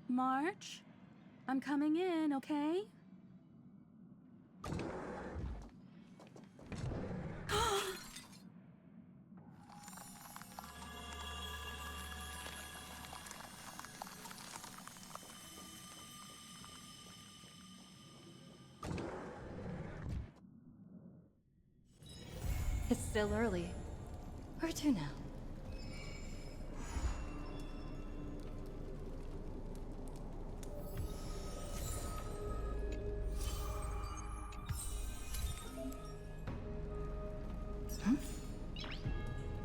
March, I'm coming in, okay? It's still early. Where to now?